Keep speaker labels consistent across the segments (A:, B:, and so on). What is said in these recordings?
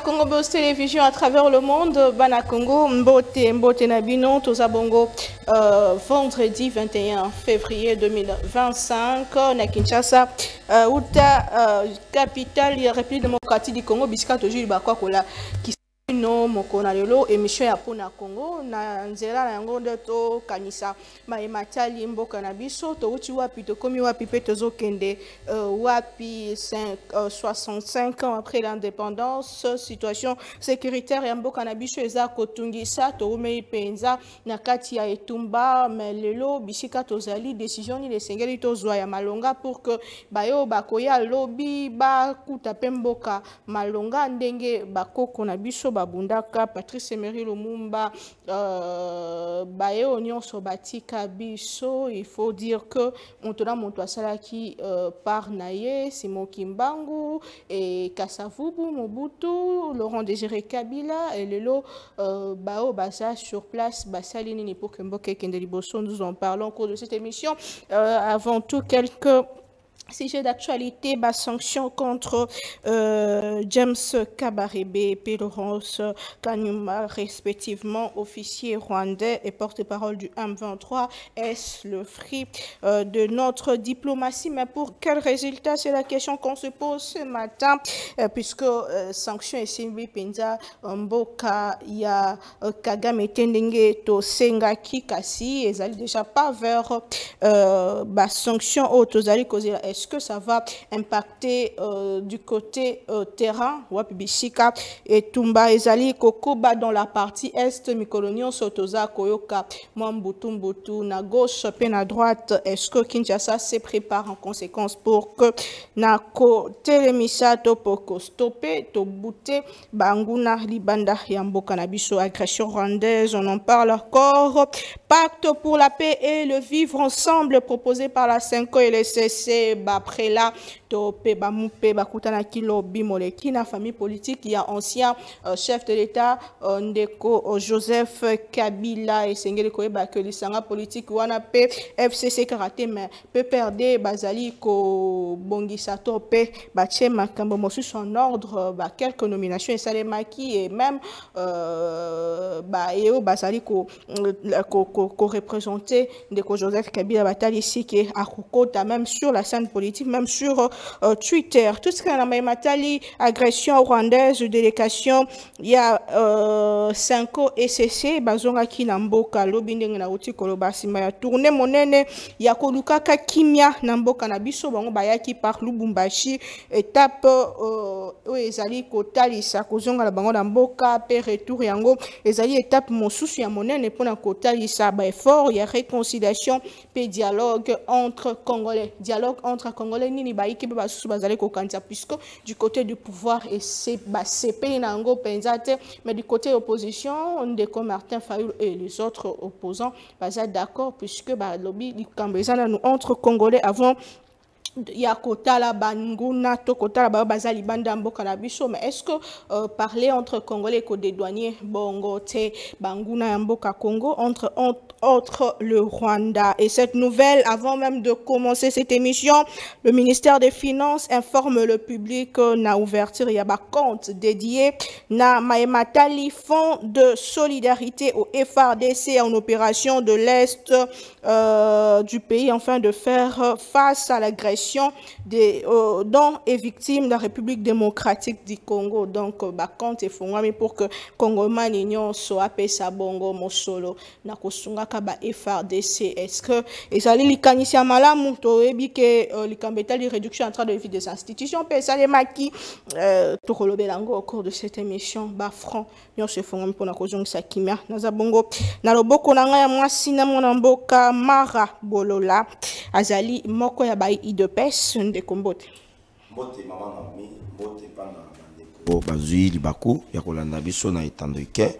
A: Congo Buzz Télévision à travers le monde, Bana Congo, Mbote Nabino, Tozabongo, vendredi 21 février 2025, na Kinshasa, Uta, capitale de la République démocratique du Congo, Bisika Toji Bakwakola, qui no mokona lelo émission ya pona Congo na nzela na yango ndeto kanisa matali mboka na biso to uti wapi to komi wapi pe tozokende wapi 65 ans après l'indépendance situation sécuritaire ya mboka na biso eza kotungisa to umei penza na kati ya etumba mais lelo bisika tozali décision ni lesengeli tozwa ya malonga pour que bayo bakoya lobby ba kuta pe mboka malonga ndenge bakoko na biso Babundaka, Patrice Emery Lumumba, Bayo Nyonso Batika Biso, il faut dire que Montona Montouasala qui par Naye, Simon Kimbangu et Kassavubu, Mobutu, Laurent Désiré Kabila et Lelo Bao Basa sur place, Basalini pour Kemboke Kendeliboso, nous en parlons au cours de cette émission. Avant tout, quelques sujet d'actualité, sanction contre James Kabarebe et Laurence Kanyuma, respectivement officier rwandais et porte-parole du M23. Est-ce le fruit de notre diplomatie? Mais pour quel résultat? C'est la question qu'on se pose ce matin, puisque sanction et Simbi Penza Mboka ya Kagame Tendenge to Sengaki Kasi, et allent déjà pas vers sanction autosali cause. Est-ce que ça va impacter du côté terrain? Wapibishika et Tumba Ezali Kokoba dans la partie est, Mikolonion Sotoza Koyoka, Mwambutumbutu, na gauche, puis à droite. Est-ce que Kinshasa se prépare en conséquence pour que na côté Misato Poko stopper, to bouter, Banguna, Libanda, Yambo Kanabiso, agression rwandaise, on en parle encore. Pacte pour la paix et le vivre ensemble proposé par la 5 et le CC. Après là, Topé Bamoupe Bakutana Kilo Bimoleki, la famille politique, il y a ancien chef de l'État Ndeko Joseph Kabila et Sengele Koeba que les sanga politique Wanape FCC karaté mais peut perdre Bazali ko Bongisa Topé Bache Makambo Mosu son ordre quelques nominations et Salemaki et même Eo Bazali ko représenté Ndeko Joseph Kabila Batali ici qui est à Kukota même sur la scène politique, même sur Twitter. Tout ce qu'on a Matali, agression rwandaise, délégation, il y a 5 SCC, Bazonga Kinamboka, Lobindeng na Uti Kolobasi, Maya tourné monene, il y a Kolukaka Kimia, Namboka Nabiso, Bango Bayaki par Lubumbashi, étape Ezali Kotali, Sakozonga la Bango Namboka, Père Retour Yango, Ezali étape Mosusu ya monene, pour na Kotali, ça effort, il y a réconciliation, puis dialogue entre Congolais. Dialogue entre Congolais, Nini Baiki, Bazali Kokantia, puisque du côté du pouvoir, et c'est pays Nango Penzate, mais du côté opposition, on déco Martin Fayoul et les autres opposants, Bazali d'accord, puisque lobby du Cambrézana nous entre Congolais avant. Ya kota la banguna to kota la bazali banda mboka na biso, mais est-ce que parler entre Congolais et des douaniers bongo te banguna mboka Congo entre autres le Rwanda? Et cette nouvelle, avant même de commencer cette émission, le ministère des Finances informe le public na ouverture il y a un compte dédié na Maïmatali fonds de solidarité au FRDC en opération de l'est du pays afin de faire face à l'agression des dont est victime la République démocratique du Congo. Donc compte et fongwami pour que Congo manignon soit pesa bongo mosolo na kosunga kaba FRDC. Est-ce que ezali likanisia malamu to ebike likambeta li réduction en train de vie des institutions pesa les maki to kolobelango au cours de cette émission ba franc nyo se fongwami pour na kozonga sakimia na bongo na loboko na ngaya mwasi na mona mboka Mara Bolola azali moko ya bai de pes ndeko mbote
B: mbote mama na mi mbote pana bandeko bazui libaku ya kolanda biso na etandike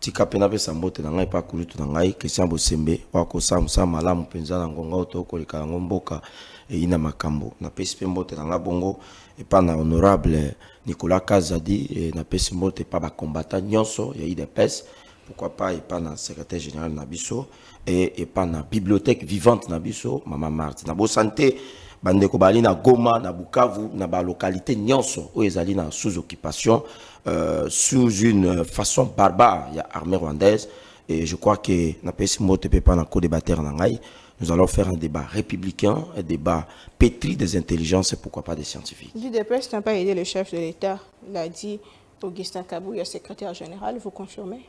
B: tika pena pesa mbote na ngai pa kulutu na ngai Christian Bosembe wako samsa malamu penza na ngonga otokoleka ngomboka ina makambo na pesi pe mbote na nga bongo epana honorable Nicolas Kazadi na pesi mbote pa ba combattant nyonso ya IDPS pourquoi pas epana secrétaire général na biso et pas na bibliothèque vivante na biso mama Marthe na bo santé bandeko bali na Goma na Bukavu na ba localité nyonso o ezali na sous occupation sous une façon barbare il y a armée rwandaise et je crois que na pesi mote pe pas na co-débatteur na ngai nous allons faire un débat républicain, un débat pétri des intelligences et pourquoi pas des scientifiques.
A: L'UDPS n'a pas aidé le chef de l'État, il a dit Augustin Kabouya, secrétaire général, vous confirmez?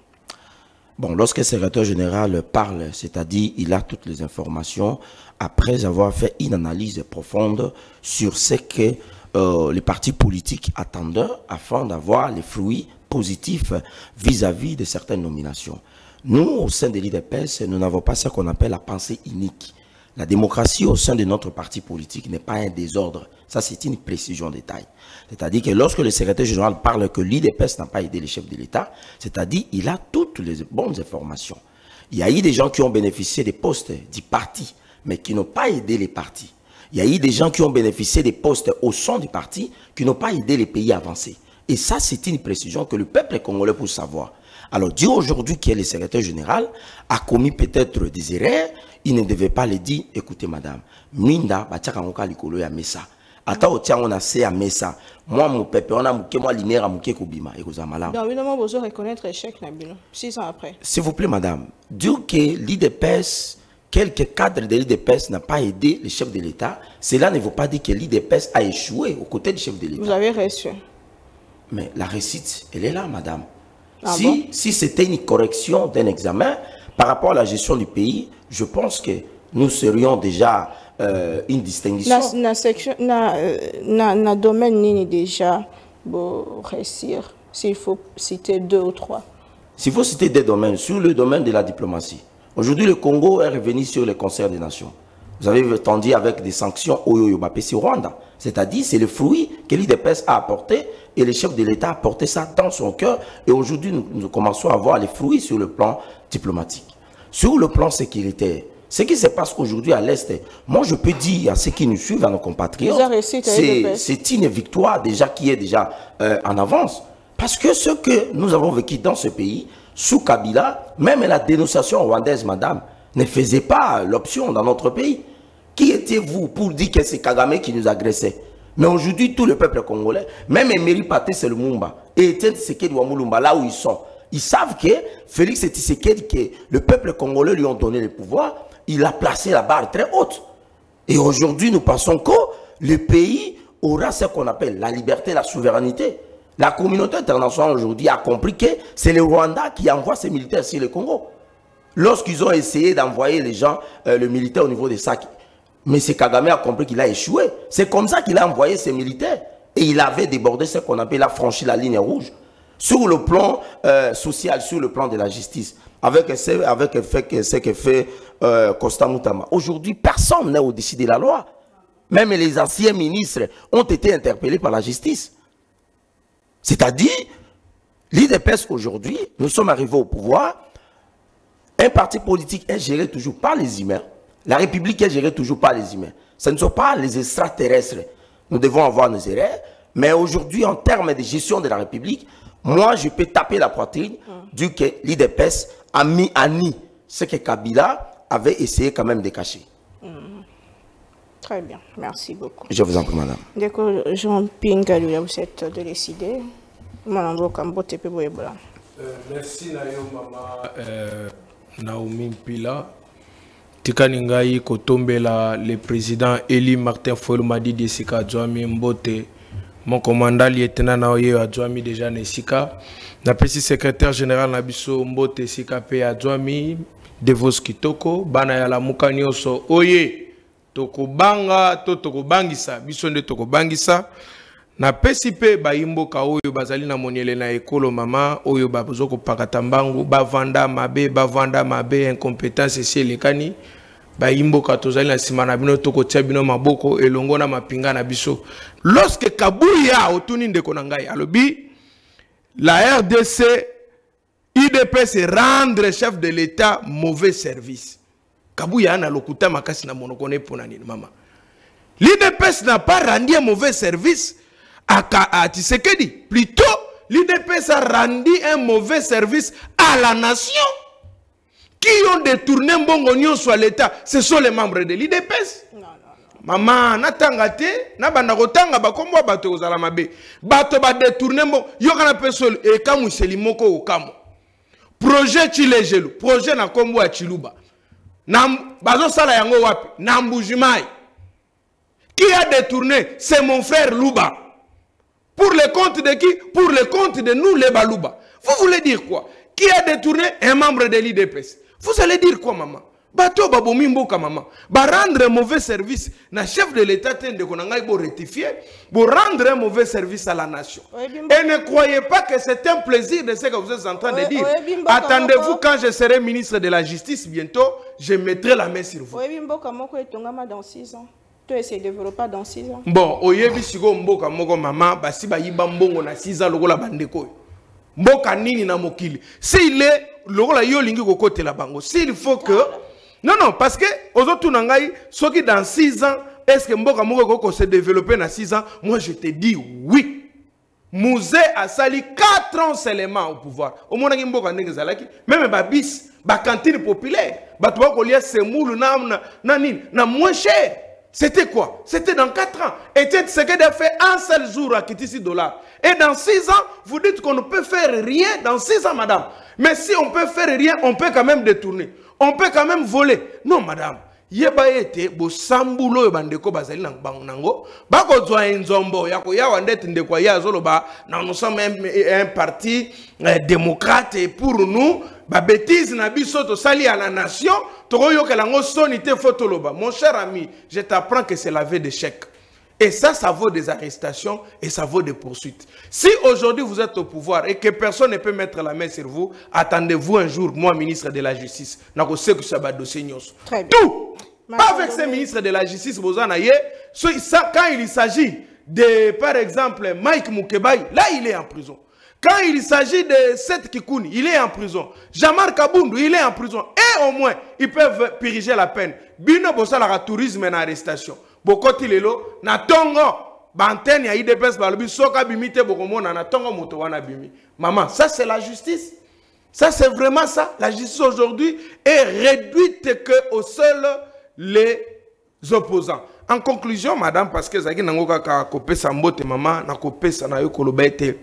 B: Bon, lorsque le secrétaire général parle, c'est-à-dire il a toutes les informations, après avoir fait une analyse profonde sur ce que les partis politiques attendaient afin d'avoir les fruits positifs vis-à-vis de certaines nominations. Nous, au sein de l'UDPS, nous n'avons pas ce qu'on appelle la pensée unique. La démocratie au sein de notre parti politique n'est pas un désordre. Ça, c'est une précision de taille. C'est-à-dire que lorsque le secrétaire général parle que l'UDPS n'a pas aidé les chefs de l'État, c'est-à-dire qu'il a toutes les bonnes informations. Il y a eu des gens qui ont bénéficié des postes du parti, mais qui n'ont pas aidé les partis. Il y a eu des gens qui ont bénéficié des postes au sein du parti, qui n'ont pas aidé les pays avancés. Et ça, c'est une précision que le peuple congolais peut savoir. Alors, dire aujourd'hui que le secrétaire général a commis peut-être des erreurs, il ne devait pas le dire, écoutez madame, Minda, Bachakamoka Likolo ya Mesa. Ata otia on a sé à Mesa. Moi, mon peuple, on a mouké, moi, l'imère à mouké Kobima. Et vous avez malade.
A: Donc, évidemment, vous allez reconnaître l'échec, Nabilo, 6 ans après.
B: S'il vous plaît, madame, dire que l'IDPS, quelques cadres de l'IDPS n'ont pas aidé le chef de l'État, cela ne veut pas dire que l'IDPS a échoué aux côtés du chef de l'État.
A: Vous avez reçu.
B: Mais la réussite, elle est là, madame.
A: Ah bon?
B: Si c'était une correction d'un examen par rapport à la gestion du pays, je pense que nous serions déjà une distinction.
A: Na domaine nini déjà pour réussir, s'il faut citer 2 ou 3.
B: S'il faut citer des domaines, sur le domaine de la diplomatie. Aujourd'hui, le Congo est revenu sur le concert des nations. Vous avez entendu avec des sanctions au Rwanda. C'est-à-dire, c'est le fruit que l'IDPS a apporté et le chef de l'État a apporté ça dans son cœur. Et aujourd'hui, nous commençons à voir les fruits sur le plan diplomatique. Sur le plan sécuritaire, ce qui se passe aujourd'hui à l'Est, moi je peux dire à ceux qui nous suivent, à nos compatriotes, c'est une victoire déjà qui est déjà en avance. Parce que ce que nous avons vécu dans ce pays, sous Kabila, même la dénonciation rwandaise, madame, ne faisait pas l'option dans notre pays. Qui étiez-vous pour dire que c'est Kagame qui nous agressait? Mais aujourd'hui, tout le peuple congolais, même Emery Patrice Lumumba et Etienne Tshisekedi Wamulumba, là où ils sont, ils savent que Félix Tshisekedi, que le peuple congolais lui ont donné le pouvoir, il a placé la barre très haute. Et aujourd'hui, nous pensons que le pays aura ce qu'on appelle la liberté, la souveraineté. La communauté internationale aujourd'hui a compris que c'est le Rwanda qui envoie ses militaires sur le Congo. Lorsqu'ils ont essayé d'envoyer les gens, le militaire au niveau de Saki, M. Kagame a compris qu'il a échoué. C'est comme ça qu'il a envoyé ses militaires. Et il avait débordé ce qu'on appelle, il a franchi la ligne rouge. Sur le plan social, sur le plan de la justice, avec ce que fait Constant Moutama. Aujourd'hui, personne n'est au-dessus de la loi. Même les anciens ministres ont été interpellés par la justice. C'est-à-dire, l'IDPS aujourd'hui, nous sommes arrivés au pouvoir. Un parti politique est géré toujours par les humains. La République est gérée toujours par les humains. Ce ne sont pas les extraterrestres. Nous devons avoir nos erreurs. Mais aujourd'hui, en termes de gestion de la République, moi, je peux taper la poitrine du que l'IDPS a mis à nu ce que Kabila avait essayé quand même de cacher.
A: Très bien. Merci beaucoup.
B: Je vous en prie, madame.
A: D'accord, Jean-Pierre Ngaluya, vous êtes de décidé. Merci,
C: Nayo, maman Naomi Pila. Tikani ngai kotombela le président Eli Martin Fayulu Madidi Sika Djwami Mbote. Mon commandant lieutenant Naoye Adjwami déjà Nesika. Na pesi secrétaire général Nabiso Mbote Sika Pe Adjwami Devos Kitoko. Bana ya la mukanyoso oye. Toko banga to toko bangisa. Biso nde toko bangisa. Na pesi pe baimboka oyo bazali na moniele na ekolo mama oyo babozoko pakatambangu bavanda mabe incompétence esi elekani baimboka tozali na sima na bino toko tia bino maboko elongo na mapinga na biso. Lorsque Kabouya otuni ndeko na ngai alobi la RDC IDPS rendre chef de l'État mauvais service. Kabouya na lokuta makasi na monokone pona nini mama. L'IDPS n'a pas rendu un mauvais service à Tshisekedi. Plutôt, l'IDPS a rendu un mauvais service à la nation. Qui ont détourné Mbongo sur l'État, ce sont les membres de l'IDPS. Maman, natanga te, na banda kotanga ba kombo bato kozala mabe. Bato ba détourner mo, yo kana pesol e kamu selimoko o kamu. Projet Chilejelu, projet na kombo ya Chiluba. Na bazo sala yango wapi? Na Mbujimai. Qui a détourné? C'est mon frère Luba. Pour le compte de qui? Pour le compte de nous les Baluba. Vous voulez dire quoi? Qui a détourné? Un membre de l'IDPS. Vous allez dire quoi, maman? Bato babomi mboka maman. Ba rendre un mauvais service. Na chef de l'État tende konanga ibo rectifier. Pour rendre un mauvais service à la nation. Et ne croyez pas que c'est un plaisir de ce que vous êtes en train de dire. Attendez-vous quand je serai ministre de la Justice bientôt, je mettrai la main sur vous.
A: Dans 6 ans. Tu essaies de développer dans 6 ans.
C: Bon, oyebi sigo mboka moko maman, basi ba yiba mbongo na 6 ans lokola bandeko. Mboka nini na mokili. S'il est lokola yo lingi ko kote la bango. S'il faut que non, parce que aux autres nangai, ceux qui dans 6 ans, est-ce que Mboka Moko se développer dans 6 ans? Moi je te dis oui. Mouzé a sali 4 ans seulement au pouvoir. Au moins Mboka Negezalaki, même babis, ba cantine populaire, ba toi kolia semoulu na moins cher. C'était quoi? C'était dans 4 ans. Et c'est ce qu'il a fait un seul jour à quitter $6. Et dans 6 ans, vous dites qu'on ne peut faire rien dans 6 ans, madame. Mais si on peut faire rien, on peut quand même détourner. On peut quand même voler. Non, madame. Yeba ete bo sambulo bandeko bazali nang bango bako zwa nzombo yako ya wandete ndekwa ya zoloba na nous sommes un parti démocrate et pour nous ba bêtise na biso to sali à la nation to yo kelango sonité fotoloba. Mon cher ami, je t'apprends que c'est l'aveu d'échec. Et ça vaut des arrestations et ça vaut des poursuites. Si aujourd'hui vous êtes au pouvoir et que personne ne peut mettre la main sur vous, attendez-vous un jour, moi, ministre de la Justice, tout. Pas avec ces ministres de la Justice, quand il s'agit de, par exemple, Mike Mukebai, là il est en prison. Quand il s'agit de Seth Kikouni, il est en prison. Jamar Kabundu, il est en prison. Et au moins, ils peuvent purger la peine. Bino Bosalara tourisme et arrestation. Bokoti lelo na tongo bantene ya IDPS balobi soka bimite bokomona na tongo moto wana bimi. Maman, ça c'est la justice. Ça c'est vraiment ça. La justice aujourd'hui est réduite que aux seuls les opposants. En conclusion, madame, parce que zaki nangoka ka kopesa mbote maman na kopesa na yo kolobete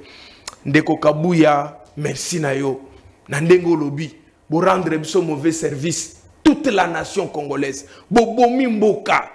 C: ndeko kabuya merci na yo na ndengo lobi bo rendre biso mauvais service toute la nation congolaise. Bobomi mboka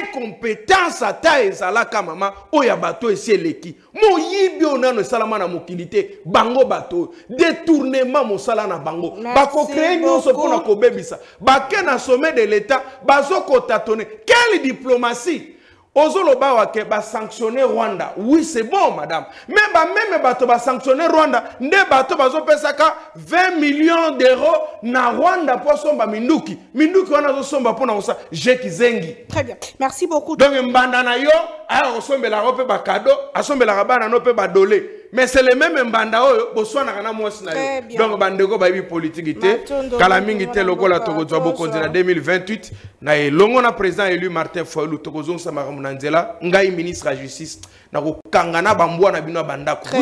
C: incompétence à taille ezalaka mama oya bato esieleki mo yibi onano salama na mokilité bango bato détournement mosala na bango bako créer nyonso pona ko bebisa bake na sommet de l'état bazoko tatone quelle diplomatie ozoloba wake ba sanctionner Rwanda. Oui, c'est bon madame. Même bato ba sanctionner Rwanda, nde bato bazo pesaka 20 millions d'euros na Rwanda pour somba minduki. Minduki wana zo somba pona osa jeki zengi.
A: Très bien. Merci beaucoup.
C: Donc mbanda na yo, a osombe la rope ba cadeau, asombe la rabana no pe ba dolé. Mais c'est le même mbanda oyo boswana kana mwasi na yo. Donc bandeko ba bi politique té, kala mingi té lokola tokozwa bokonzi na 2028 na elongo na président élu Martin Fayulu tokozong sa Nanzela, ngai ministre de la Justice, vous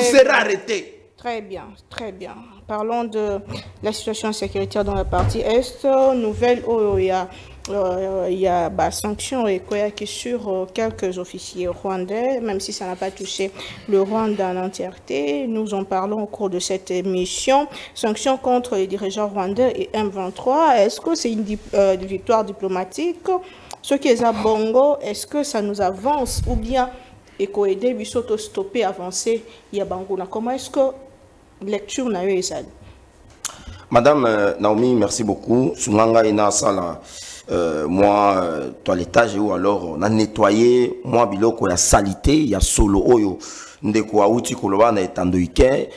C: serez arrêté.
A: Très bien, très bien. Parlons de la situation sécuritaire dans la partie Est. Nouvelle où il y a des sanctions qui sur quelques officiers rwandais, même si ça n'a pas touché le Rwanda en entièreté. Nous en parlons au cours de cette émission. Sanctions contre les dirigeants rwandais et M23. Est-ce que c'est une victoire diplomatique? Ce qui est à Bongo, est-ce que ça nous avance ou bien aider Bissoto stopper, avancer, il y a Bango? Comment est-ce que lecture n'a eu ça?
B: Madame Naomi, merci beaucoup. Soumanga ina sala moi toilettage ou alors on a nettoyé moi biloko ya salité, ya solo oyo ndeko auti koloba na etandoike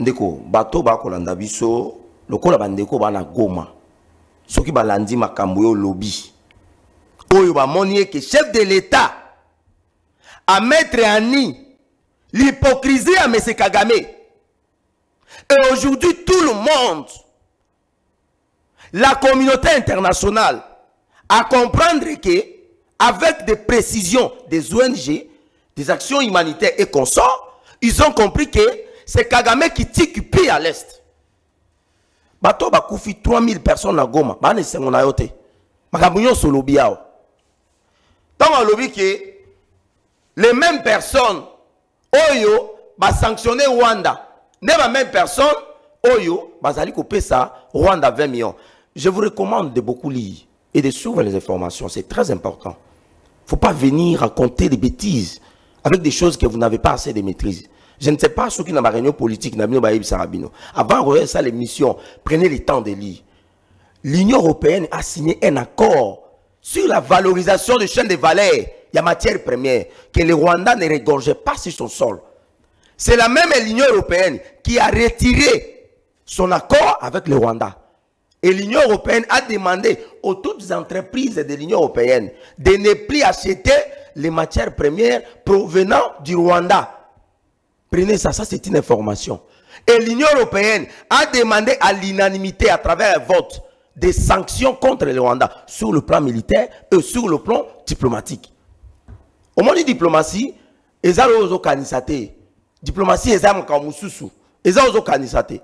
B: ndeko bato ba kolanda biso lokola bandeko bana Goma. Soki balandi makambo yo lobby. Oyo ba monier que chef de l'État à mettre en nid l'hypocrisie à M. Kagame. Et aujourd'hui, tout le monde, la communauté internationale, à comprendre que, avec des précisions des ONG, des actions humanitaires et consorts, ils ont compris que c'est Kagame qui tique pied à l'Est. Bato bakoufi 3000 personnes à Goma. Bane sengonayote. Makabunyo solo biao. Tant on lobby que les mêmes personnes, Oyo, va sanctionner Rwanda. Ne la même personne, Oyo, va aller couper ça, Rwanda 20 millions. Je vous recommande de beaucoup lire et de suivre les informations. C'est très important. Il ne faut pas venir raconter des bêtises avec des choses que vous n'avez pas assez de maîtrise. Je ne sais pas ceux qui n'ont pas réunion politique, avant de ça l'émission, prenez le temps de lire. L'Union européenne a signé un accord sur la valorisation de chaînes de valeur, il y a matière première, que le Rwanda ne regorgeait pas sur son sol. C'est la même Union européenne qui a retiré son accord avec le Rwanda. Et l'Union européenne a demandé aux toutes les entreprises de l'Union européenne de ne plus acheter les matières premières provenant du Rwanda. Prenez ça, ça c'est une information. Et l'Union européenne a demandé à l'unanimité à travers un vote des sanctions contre le Rwanda sur le plan militaire et sur le plan diplomatique. Au moins de diplomatie, ils ont organisé. Diplomatie, ils ont organisé. Ils ont organisé.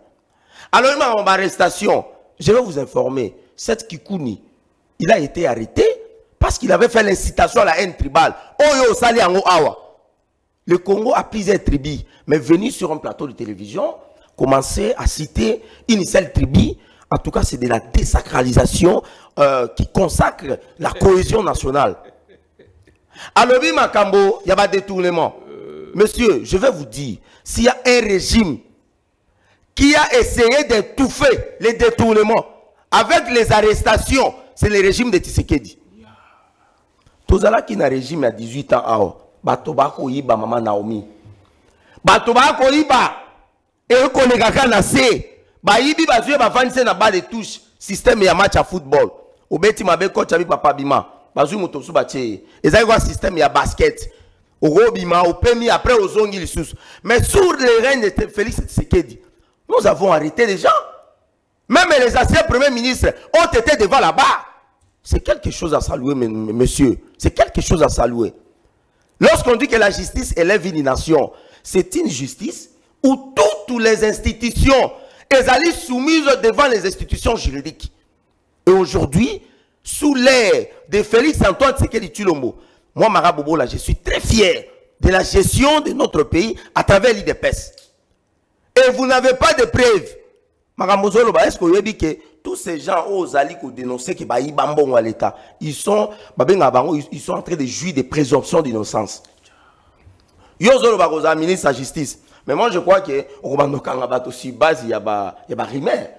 B: Alors, en arrestation, je vais vous informer, cette Kikouni, il a été arrêté parce qu'il avait fait l'incitation à la haine tribale. Le Congo a plusieurs tribus, mais venu sur un plateau de télévision, commencer à citer une seule tribu. En tout cas, c'est de la désacralisation qui consacre la cohésion nationale. Alors, Makambo, il y a pas de détournement. Monsieur, je vais vous dire, s'il y a un régime qui a essayé d'étouffer les détournements avec les arrestations, c'est le régime de Tshisekedi. Tout ça qui a un régime à 18 ans, Batobako Iba, Maman Naomi. Batobako Iba, et Konegaka Nase. Bayibi bazouye bavanise na bas de touche système ya match à football. Obeti mabe coach abi papa bima. Bazouye motosu bache. Ezali quoi système ya basket. Oro bima au pemi après ozongi lisusu. Mais sur le règne de Félix Tshisekedi, nous avons arrêté les gens. Même les anciens premiers ministres ont été devant là-bas. C'est quelque chose à saluer, monsieur. C'est quelque chose à saluer. Lorsqu'on dit que la justice élève une nation, c'est une justice où toutes les institutions elles allaient soumises devant les institutions juridiques. Et aujourd'hui, sous l'ère de Félix Antoine Tshisekedi Tshilombo, moi, Marabobola, je suis très fier de la gestion de notre pays à travers l'IDPS. Et vous n'avez pas de preuves. Maramozolo, est-ce que vous avez dit que tous ces gens osent aller dénoncer que à l'État, ils sont en train de jouir des présomptions d'innocence. Yozolo Bagoza, ministre de la Justice. Mais moi, je crois que aussi base, il y a Rimer.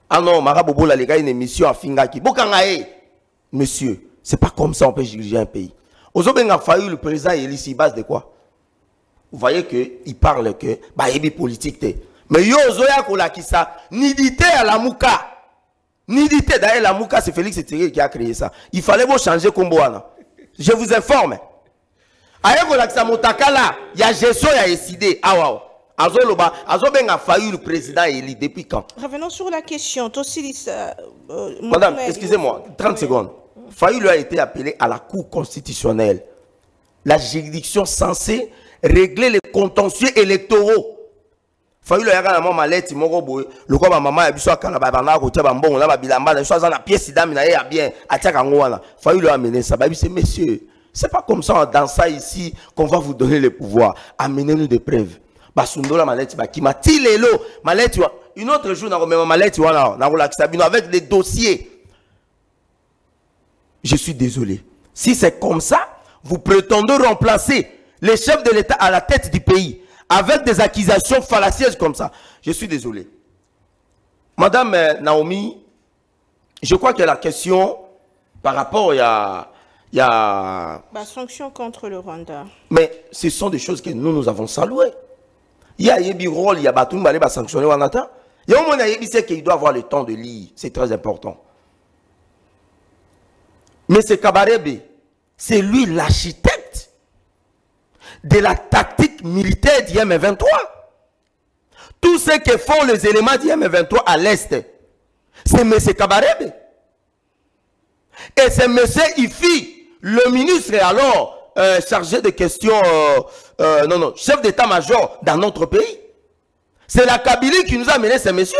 B: Ah non, Marabobola, les gars, une émission à Fingaki. Monsieur, c'est pas comme ça on peut diriger un pays. Ozobenga Fayou, le président, il est ici, base de quoi? Vous voyez qu'il parle que, il y a politique. Mais Yozoya Kolakisa, nidité à la Mouka. Nidité, d'ailleurs, la Mouka, c'est Félix Tshisekedi qui a créé ça. Il fallait vous changer Komboana. Je vous informe. Il y a gestion, il y a décidé. Ah wow. Azobenga Fayou, le président élu depuis quand?
A: Revenons sur la question.
B: Madame, excusez-moi, 30 secondes. Fayou lui a été appelé à la Cour constitutionnelle. La juridiction censée régler les contentieux électoraux. Fayou lui a dit à maman Malette, le quoi maman a besoin de la bon, la bilamba, la pièce d'âme, bien, Fayou lui a amené ça. C'est messieurs. C'est pas comme ça dans ça ici qu'on va vous donner le pouvoir. Amenez-nous des preuves. Basundola Malette, qui m'a tiré l'eau. Malette, une autre jour, avec des dossiers. Je suis désolé. Si c'est comme ça, vous prétendez remplacer les chefs de l'État à la tête du pays avec des accusations fallacieuses comme ça. Je suis désolé. Madame Naomi, je crois que la question par rapport à
A: sanction contre le Rwanda.
B: Mais ce sont des choses que nous avons saluées. Il y a un rôle, il y a Batoum, il va sanctionner Wanata. Il y a un moment qu'il doit avoir le temps de lire. C'est très important. Mais c'est Kabarebe, c'est lui l'architecte de la tactique militaire d'IM23. Tout ce que font les éléments d'IM23 à l'Est, c'est M. Kabarebe. Et c'est M. Ifi, le ministre alors chargé de questions, chef d'état-major dans notre pays. C'est la Kabylie qui nous a mené ces messieurs.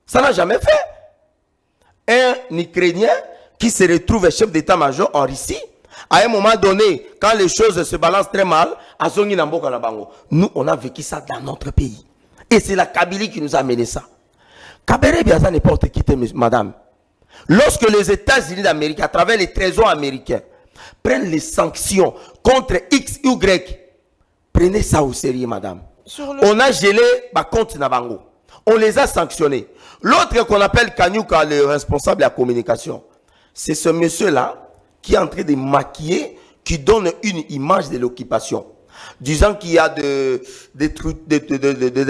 B: Ça n'a jamais fait. Un Ukrainien qui se retrouve chef d'état-major en Russie À un moment donné, quand les choses se balancent très mal, nous, on a vécu ça dans notre pays. Et c'est la Kabylie qui nous a amené ça. Kabere Biaza n'est pas quitté, madame. Lorsque les États-Unis d'Amérique, à travers les trésors américains, prennent les sanctions contre X, Y, prenez ça au sérieux, madame. On a gelé ma compte Nabango. On les a sanctionnés. L'autre qu'on appelle Kanyuka, le responsable de la communication, c'est ce monsieur-là qui est en train de maquiller, qui donne une image de l'occupation. Disant qu'il y a des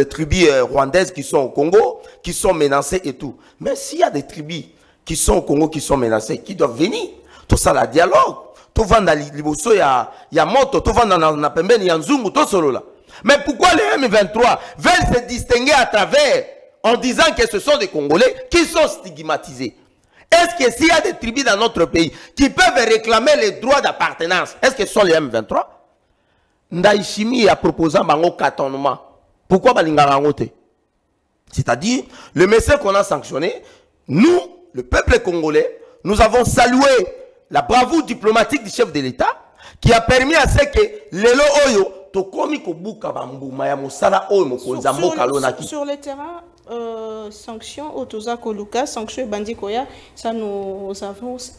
B: tribus rwandaises qui sont au Congo, qui sont menacées et tout. Mais s'il y a des tribus qui sont au Congo, qui sont menacées, qui doivent venir, tout ça, la dialogue. Tout va dans l'Iboso, il y a moto, tout va dans la Pembeni, il y a Nzungu, tout solo là. Mais pourquoi les M23 veulent se distinguer à travers, en disant que ce sont des Congolais qui sont stigmatisés? Est-ce que s'il y a des tribus dans notre pays qui peuvent réclamer les droits d'appartenance, est-ce que ce sont les M23? Ndaïchimi a proposé un cartonnement. Pourquoi Balingarangote? C'est-à-dire, le message qu'on a sanctionné, nous, le peuple congolais, nous avons salué la bravoure diplomatique du chef de l'État qui a permis à ce que Lelo Oyo,
A: sur le terrain, sanctions Otoza Koluka, sanctions Bandikoya, ça nous avance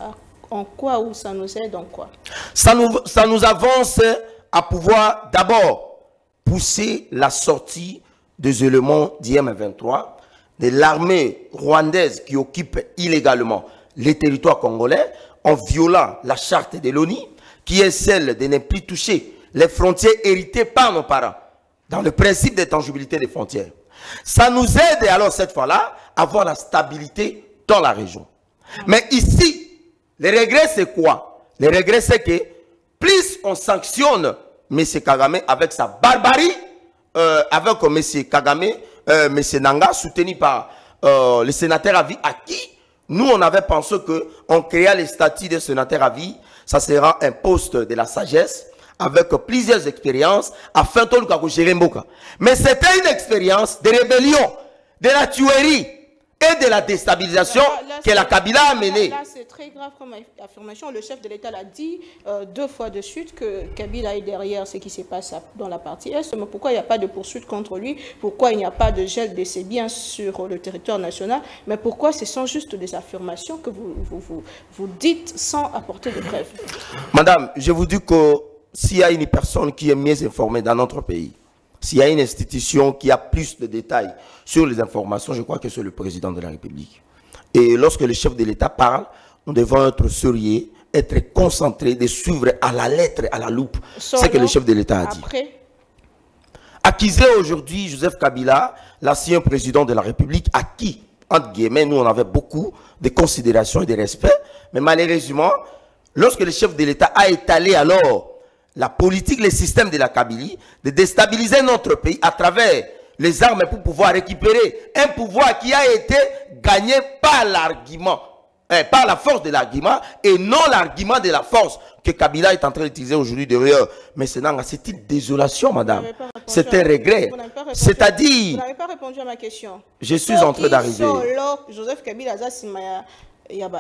A: en quoi ou ça nous aide en quoi?
B: Ça nous avance à pouvoir d'abord pousser la sortie des éléments d'IM23, de l'armée rwandaise qui occupe illégalement les territoires congolais en violant la charte de l'ONU, qui est celle de ne plus toucher les frontières héritées par nos parents, dans le principe de tangibilité des frontières. Ça nous aide alors cette fois-là à avoir la stabilité dans la région. Mais ici, le regret c'est quoi? Le regret c'est que plus on sanctionne M. Kagame avec sa barbarie, avec M. Kagame, M. Nanga, soutenu par le sénateur à vie, à qui nous on avait pensé qu'on créa les statuts de sénateur à vie, ça sera un poste de la sagesse, avec plusieurs expériences, afin de nous gérer Mboka. Mais c'était une expérience de rébellion, de la tuerie et de la déstabilisation que la Kabila a menée.
A: Là, c'est très grave comme affirmation. Le chef de l'État l'a dit 2 fois de suite que Kabila est derrière ce qui se passe dans la partie Est. Mais pourquoi il n'y a pas de poursuite contre lui? Pourquoi il n'y a pas de gel de ses biens sur le territoire national? Mais pourquoi ce sont juste des affirmations que vous dites sans apporter de preuves?
B: Madame, je vous dis que s'il y a une personne qui est mieux informée dans notre pays, s'il y a une institution qui a plus de détails sur les informations, je crois que c'est le président de la République. Et lorsque le chef de l'État parle, nous devons être sérieux, être concentrés, de suivre à la lettre, à la loupe, ce que le chef de l'État a dit. Accuser aujourd'hui Joseph Kabila, l'ancien président de la République, à qui, entre guillemets, nous on avait beaucoup de considération et de respect, mais malheureusement, lorsque le chef de l'État a étalé alors la politique, le système de la Kabylie, de déstabiliser notre pays à travers les armes pour pouvoir récupérer un pouvoir qui a été gagné par l'argument, par la force de l'argument et non l'argument de la force que Kabila est en train d'utiliser aujourd'hui derrière. Mais c'est une désolation, madame. C'est un regret. C'est-à-dire...
A: Vous n'avez pas répondu à ma question.
B: Je suis en train d'arriver.
A: Joseph Kabila, il y a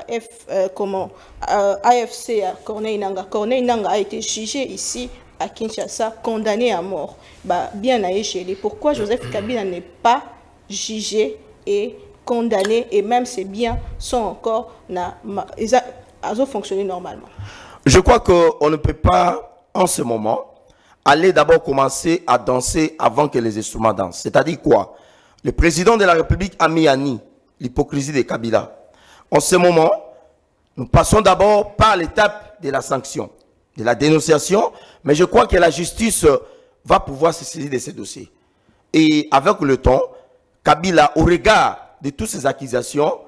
A: AFC, Corneille Nanga a été jugé ici à Kinshasa, condamné à mort. Bien à échelle. Pourquoi Joseph Kabila n'est pas jugé et condamné et même ses biens sont encore ils ont fonctionné normalement?
B: Je crois qu'on ne peut pas en ce moment aller d'abord commencer à danser avant que les instruments dansent. C'est-à-dire quoi? Le président de la République a mis à nu l'hypocrisie de Kabila. En ce moment, nous passons d'abord par l'étape de la sanction, de la dénonciation, mais je crois que la justice va pouvoir se saisir de ces dossiers. Et avec le temps, Kabila, au regard de toutes ces accusations,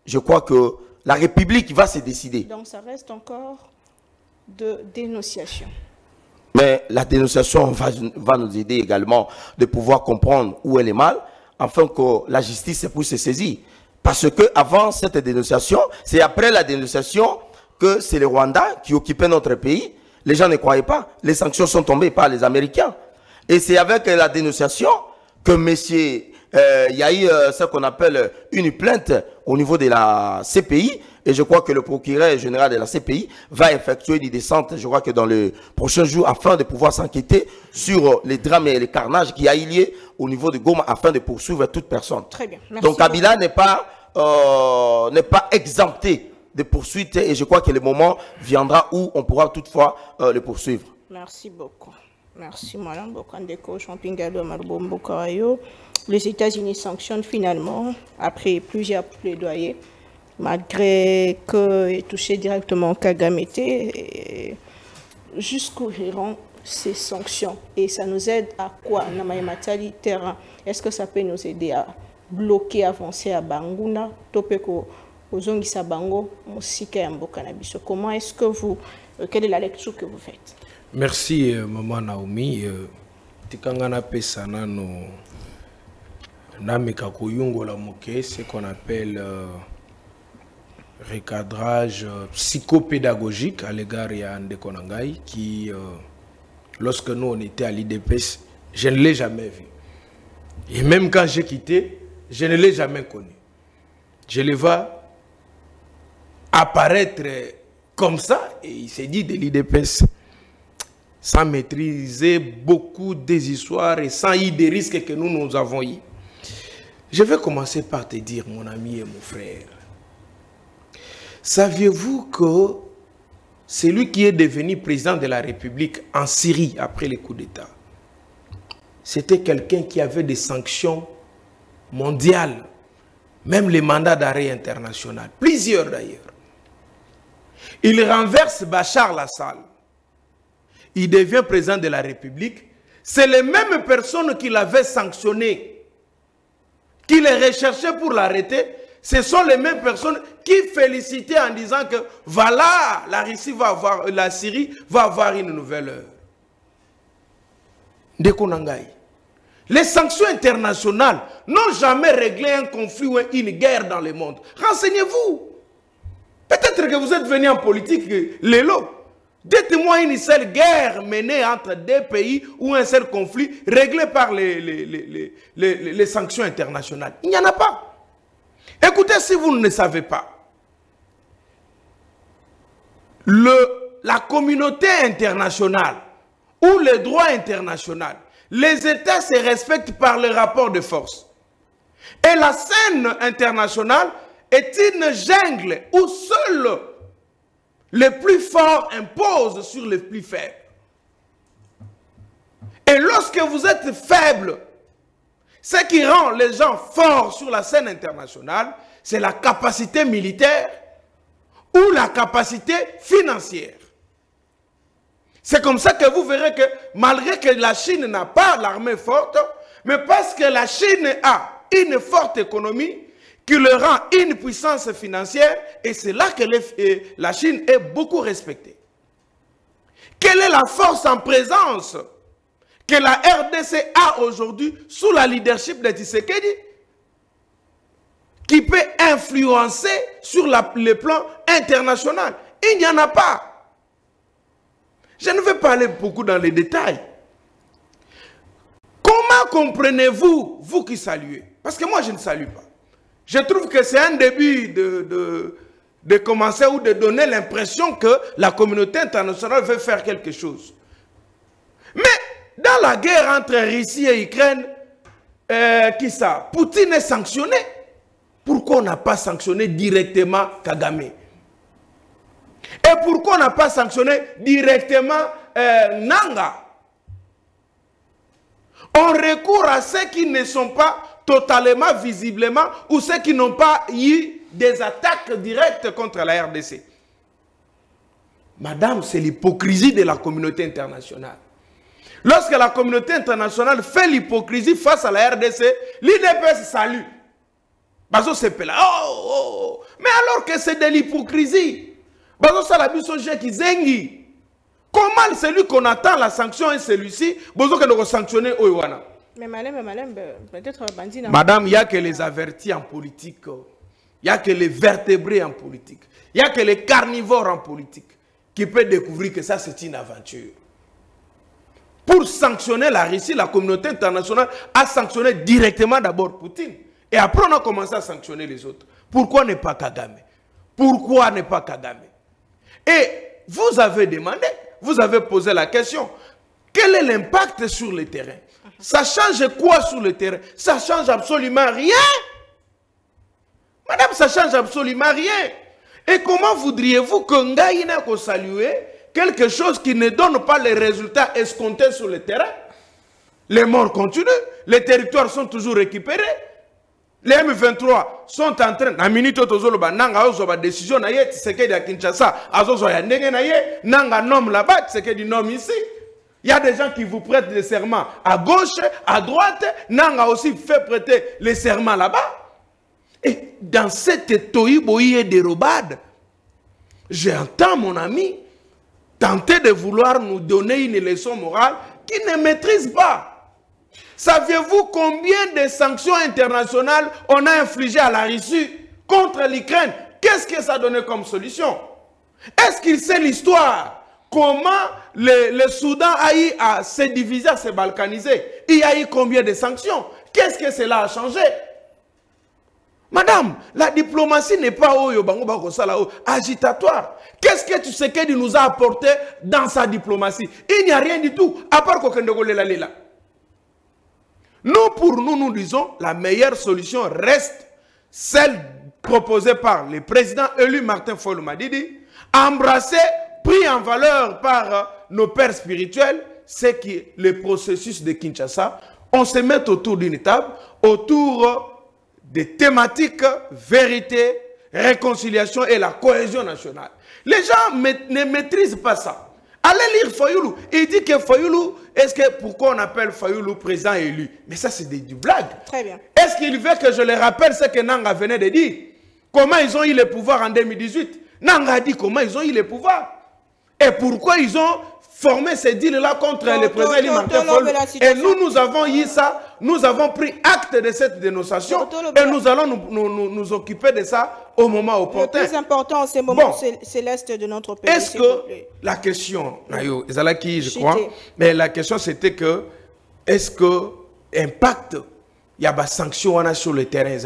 B: je crois que la République va se décider.
A: Donc ça reste encore de dénonciation.
B: Mais la dénonciation va nous aider également de pouvoir comprendre où elle est mal, afin que la justice puisse se saisir. Parce que avant cette dénonciation, c'est après la dénonciation que c'est le Rwanda qui occupait notre pays. Les gens ne croyaient pas. Les sanctions sont tombées par les Américains. Et c'est avec la dénonciation que il y a eu ce qu'on appelle une plainte au niveau de la CPI. Et je crois que le procureur général de la CPI va effectuer des descentes, je crois que dans les prochains jours, afin de pouvoir s'enquêter sur les drames et les carnages qui a eu lieu au niveau de Goma, afin de poursuivre toute personne.
A: Très bien. Merci.
B: Donc Kabila n'est pas exempté de poursuites, et je crois que le moment viendra où on pourra toutefois le poursuivre.
A: Merci beaucoup. Merci, madame Bokandeko, Champingado, Marbombo Karayo. Les États-Unis sanctionnent finalement, après plusieurs plaidoyers, malgré qu'ils touchaient directement Kagame, jusqu'où iront ces sanctions. Et ça nous aide à quoi? Namaïmatali terrain. Est-ce que ça peut nous aider à bloquer, avancer à Banguna, Topeko, Ozongisa Bango, Mosika et Mbokanabiso? Comment est-ce que vous, quelle est la lecture que vous faites?
C: Merci, Maman Naomi. Tikangana Pesana no. Ce qu'on appelle recadrage psychopédagogique à l'égard de Ande Konangai, qui, lorsque nous on était à l'IDPS, je ne l'ai jamais vu. Et même quand j'ai quitté, je ne l'ai jamais connu. Je le vois apparaître comme ça, et il s'est dit de l'IDPS, sans maîtriser beaucoup des histoires et sans y des risques que nous avons eu. Je vais commencer par te dire, mon ami et mon frère, saviez-vous que celui qui est devenu président de la République en Syrie après le coup d'État, c'était quelqu'un qui avait des sanctions mondiales, même les mandats d'arrêt international, plusieurs d'ailleurs. Il renverse Bachar al-Assad, il devient président de la République, c'est les mêmes personnes qui l'avaient sanctionné, qui les recherchaient pour l'arrêter, ce sont les mêmes personnes qui félicitaient en disant que voilà, la Russie va avoir, la Syrie va avoir une nouvelle heure. Ndekonangai. Les sanctions internationales n'ont jamais réglé un conflit ou une guerre dans le monde. Renseignez-vous. Peut-être que vous êtes venu en politique, Lélo. Dites-moi une seule guerre menée entre deux pays ou un seul conflit réglé par les sanctions internationales. Il n'y en a pas. Écoutez, si vous ne savez pas, la communauté internationale ou le droit international, les États se respectent par le rapport de force. Et la scène internationale est une jungle où seuls les plus forts imposent sur les plus faibles. Et lorsque vous êtes faible, ce qui rend les gens forts sur la scène internationale, c'est la capacité militaire ou la capacité financière. C'est comme ça que vous verrez que malgré que la Chine n'a pas l'armée forte, mais parce que la Chine a une forte économie, qui le rend une puissance financière, et c'est là que la Chine est beaucoup respectée. Quelle est la force en présence que la RDC a aujourd'hui sous la leadership de Tshisekedi, qui peut influencer sur le plan international? Il n'y en a pas. Je ne vais pas aller beaucoup dans les détails. Comment comprenez-vous, vous qui saluez? Parce que moi je ne salue pas. Je trouve que c'est un début de commencer ou de donner l'impression que la communauté internationale veut faire quelque chose. Mais dans la guerre entre Russie et Ukraine, Poutine est sanctionné. Pourquoi on n'a pas sanctionné directement Kagame? Et pourquoi on n'a pas sanctionné directement Nanga? On recourt à ceux qui ne sont pas totalement, visiblement, ou ceux qui n'ont pas eu des attaques directes contre la RDC. Madame, c'est l'hypocrisie de la communauté internationale. Lorsque la communauté internationale fait l'hypocrisie face à la RDC, l'IDPS salue. Bazo c'est là. Oh. Mais alors que c'est de l'hypocrisie. Bazo Salabiso qui zengi. Comment celui qu'on attend la sanction est celui-ci, Bazo que nous sanctionner Oiwana?
A: Mais madame, peut-être bandit.
C: Madame, il n'y a que les avertis en politique. Il n'y a que les vertébrés en politique. Il n'y a que les carnivores en politique qui peuvent découvrir que ça, c'est une aventure. Pour sanctionner la Russie, la communauté internationale a sanctionné directement d'abord Poutine. Et après, on a commencé à sanctionner les autres. Pourquoi ne pas Kagame? Pourquoi ne pas Kagame? Et vous avez demandé, vous avez posé la question, quel est l'impact sur le terrain? Ça change quoi sur le terrain? Ça change absolument rien. Madame, ça change absolument rien. Et comment voudriez-vous que Ngaïna ko saluer quelque chose qui ne donne pas les résultats escomptés sur le terrain? Les morts continuent, les territoires sont toujours récupérés. Les M23 sont en train, na minute tozoloba nanga ozoba décision na ye Tshisekedi à Kinshasa, azozo ya ndenge na ye, nanga nom là-bas, Tshisekedi nom ici. Il y a des gens qui vous prêtent des serments à gauche, à droite, nanga aussi fait prêter les serments là-bas. Et dans cette toïboïe dérobade, j'entends mon ami tenter de vouloir nous donner une leçon morale qu'il ne maîtrise pas. Saviez-vous combien de sanctions internationales on a infligées à la Russie contre l'Ukraine? Qu'est-ce que ça a donné comme solution? Est-ce qu'il sait l'histoire? Comment le Soudan a eu à se diviser, à se balkaniser? Il y a eu combien de sanctions? Qu'est-ce que cela a changé? Madame, la diplomatie n'est pas agitatoire. Qu'est-ce que Tshisekedi nous a apporté dans sa diplomatie? Il n'y a rien du tout, à part Kokendogolela. Nous, pour nous, nous disons, la meilleure solution reste celle proposée par le président élu Martin Fayulu Madidi, embrassée, pris en valeur par nos pères spirituels, c'est que le processus de Kinshasa, on se met autour d'une table, autour des thématiques, vérité, réconciliation et la cohésion nationale. Les gens ne maîtrisent pas ça. Allez lire Fayulu. Il dit que Fayulu, pourquoi on appelle Fayulu président élu? Mais ça, c'est du blague.
A: Très bien.
C: Est-ce qu'il veut que je le rappelle ce que Nanga venait de dire? Comment ils ont eu le pouvoir en 2018? Nanga a dit comment ils ont eu le pouvoir. Et pourquoi ils ont formé ces deals-là contre le président élu Martin Fayulu? Et nous avons eu ça, nous avons pris acte de cette dénonciation et nous allons nous occuper de ça au moment opportun.
A: Le plus important en ce moment, c'est l'Est de notre pays.
C: Est-ce que la question, je crois, mais la question c'était que, est-ce que impact, il y a des sanctions sur le terrain,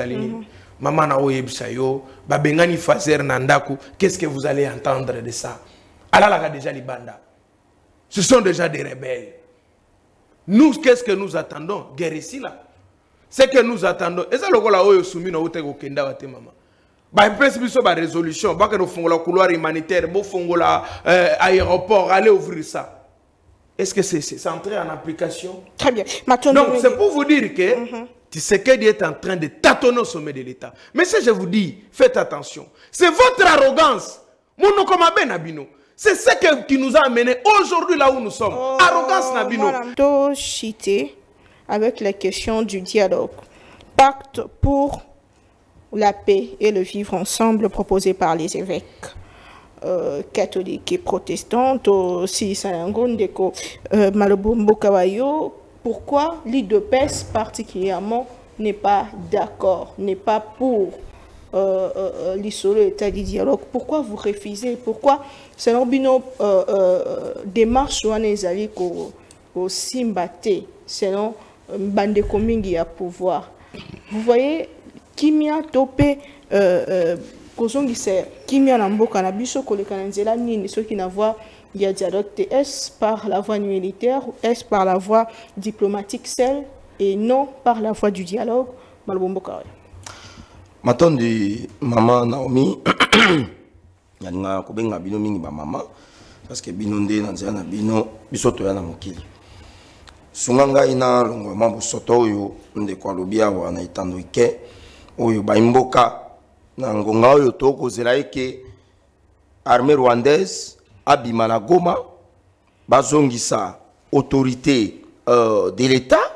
C: Maman na oyebsayo, babengani fazer nandaku, qu'est-ce que vous allez entendre de ça? Alala déjà libanda. Ce sont déjà des rebelles. Nous, qu'est-ce que nous attendons? Guerre ici là. Ce que nous attendons. Et ça le gola oyo sumi na utego kenda wate mama. Ba principe so ba résolution, ba que nous font la couloir humanitaire, bo font la aéroport, aller ouvrir ça. Est-ce que c'est entré en application? Très bien. Donc c'est pour vous dire que Tshisekedi est en train de tâtonner au sommet de l'État. Mais si je vous dis, faites attention. C'est votre arrogance. Mon comme Nabino. C'est ce qui nous a amenés aujourd'hui là où nous sommes. Arrogance Nabino.
A: Chité avec la question du dialogue. Pacte pour la paix et le vivre ensemble proposé par les évêques catholiques et protestants. Aussi, Salangondeko, Malobombo Kawayo. Pourquoi l'IDPES particulièrement n'est pas d'accord, n'est pas pour l'isoler l'état du dialogue? Pourquoi vous refusez? Pourquoi c'est une démarche où on est allé au Simbate selon bande commune à pouvoir? Vous voyez, Kimia Topé, Kimia Namboka Nabiso, Kolekananzela, ni ceux qui n'avoient il y a dialogue. Est-ce par la voie militaire ou est-ce par la voie diplomatique seule et non par la voie du dialogue? Malbombo Kawai.
B: Matondi maman Naomi yalinga kobenga bino mingi ba mama parce que bino nde na nzela na bino bisoto ya na mokili sunganga ina longo mambo soto oyo nde kwa lobia wa na itando ike oyo ba imboka na ngonga oyo to kozela eke armée rwandaise abima na Goma bazongisa autorité de l'État,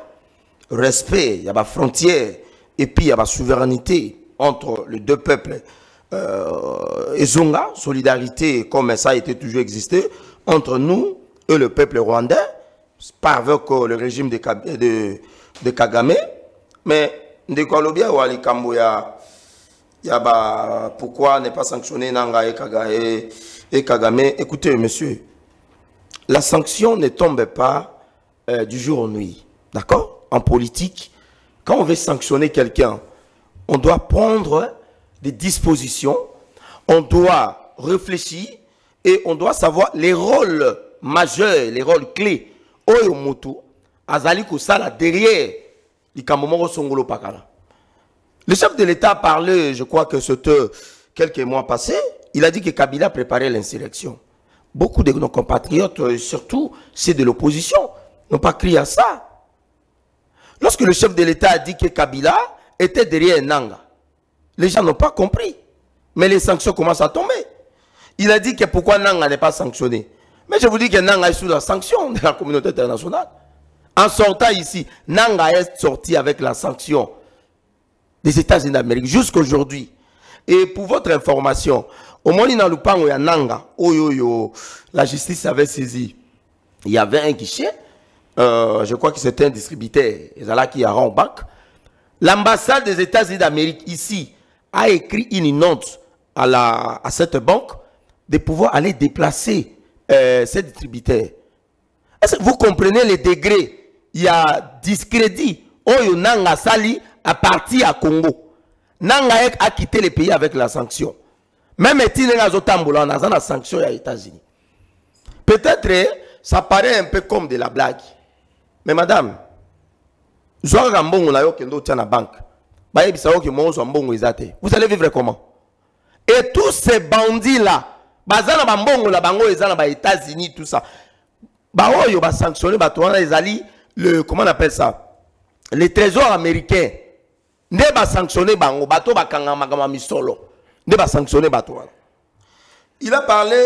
B: respect ya ba frontières et puis ya ba souveraineté entre les deux peuples, Ezonga, solidarité comme ça a été toujours existé entre nous et le peuple rwandais, pas avec le régime de Kagame, mais de Kolobia ou Alikambo pourquoi ne pas sanctionner Nanga et Kagame? Écoutez, monsieur, la sanction ne tombe pas du jour au nuit, d'accord? En politique, quand on veut sanctionner quelqu'un, on doit prendre des dispositions, on doit réfléchir et on doit savoir les rôles majeurs, les rôles clés. Oyo Motu, Azali Kosala derrière l'Ikamomoro Songolo Pakala. Le chef de l'État a parlé, je crois que c'était quelques mois passés, il a dit que Kabila préparait l'insurrection. Beaucoup de nos compatriotes, surtout ceux de l'opposition, n'ont pas crié à ça. Lorsque le chef de l'État a dit que Kabila était derrière Nanga, les gens n'ont pas compris. Mais les sanctions commencent à tomber. Il a dit que pourquoi Nanga n'est pas sanctionné. Mais je vous dis que Nanga est sous la sanction de la communauté internationale. En sortant ici, Nanga est sorti avec la sanction des États-Unis d'Amérique jusqu'aujourd'hui. Et pour votre information, au moment où il y a Nanga, la justice avait saisi. Il y avait un guichet, je crois que c'était un distributeur, qui a rendu banque. L'ambassade des États-Unis d'Amérique ici a écrit une note à cette banque de pouvoir aller déplacer ces distributeurs. Est-ce que vous comprenez les degrés? Il y a discrédit. Oyo Nanga Sali a parti à Congo. Nanga a quitté le pays avec la sanction. Même si on a la sanction aux États-Unis. Peut-être ça paraît un peu comme de la blague. Mais madame, vous allez vivre comment? Et tous ces bandits-là, les États-Unis, tout ça, ils vont sanctionner comment on appelle ça? Les trésors américains. Ne va sanctionner bango bato bakanga magama misolo. Ne va sanctionner bato. Il a parlé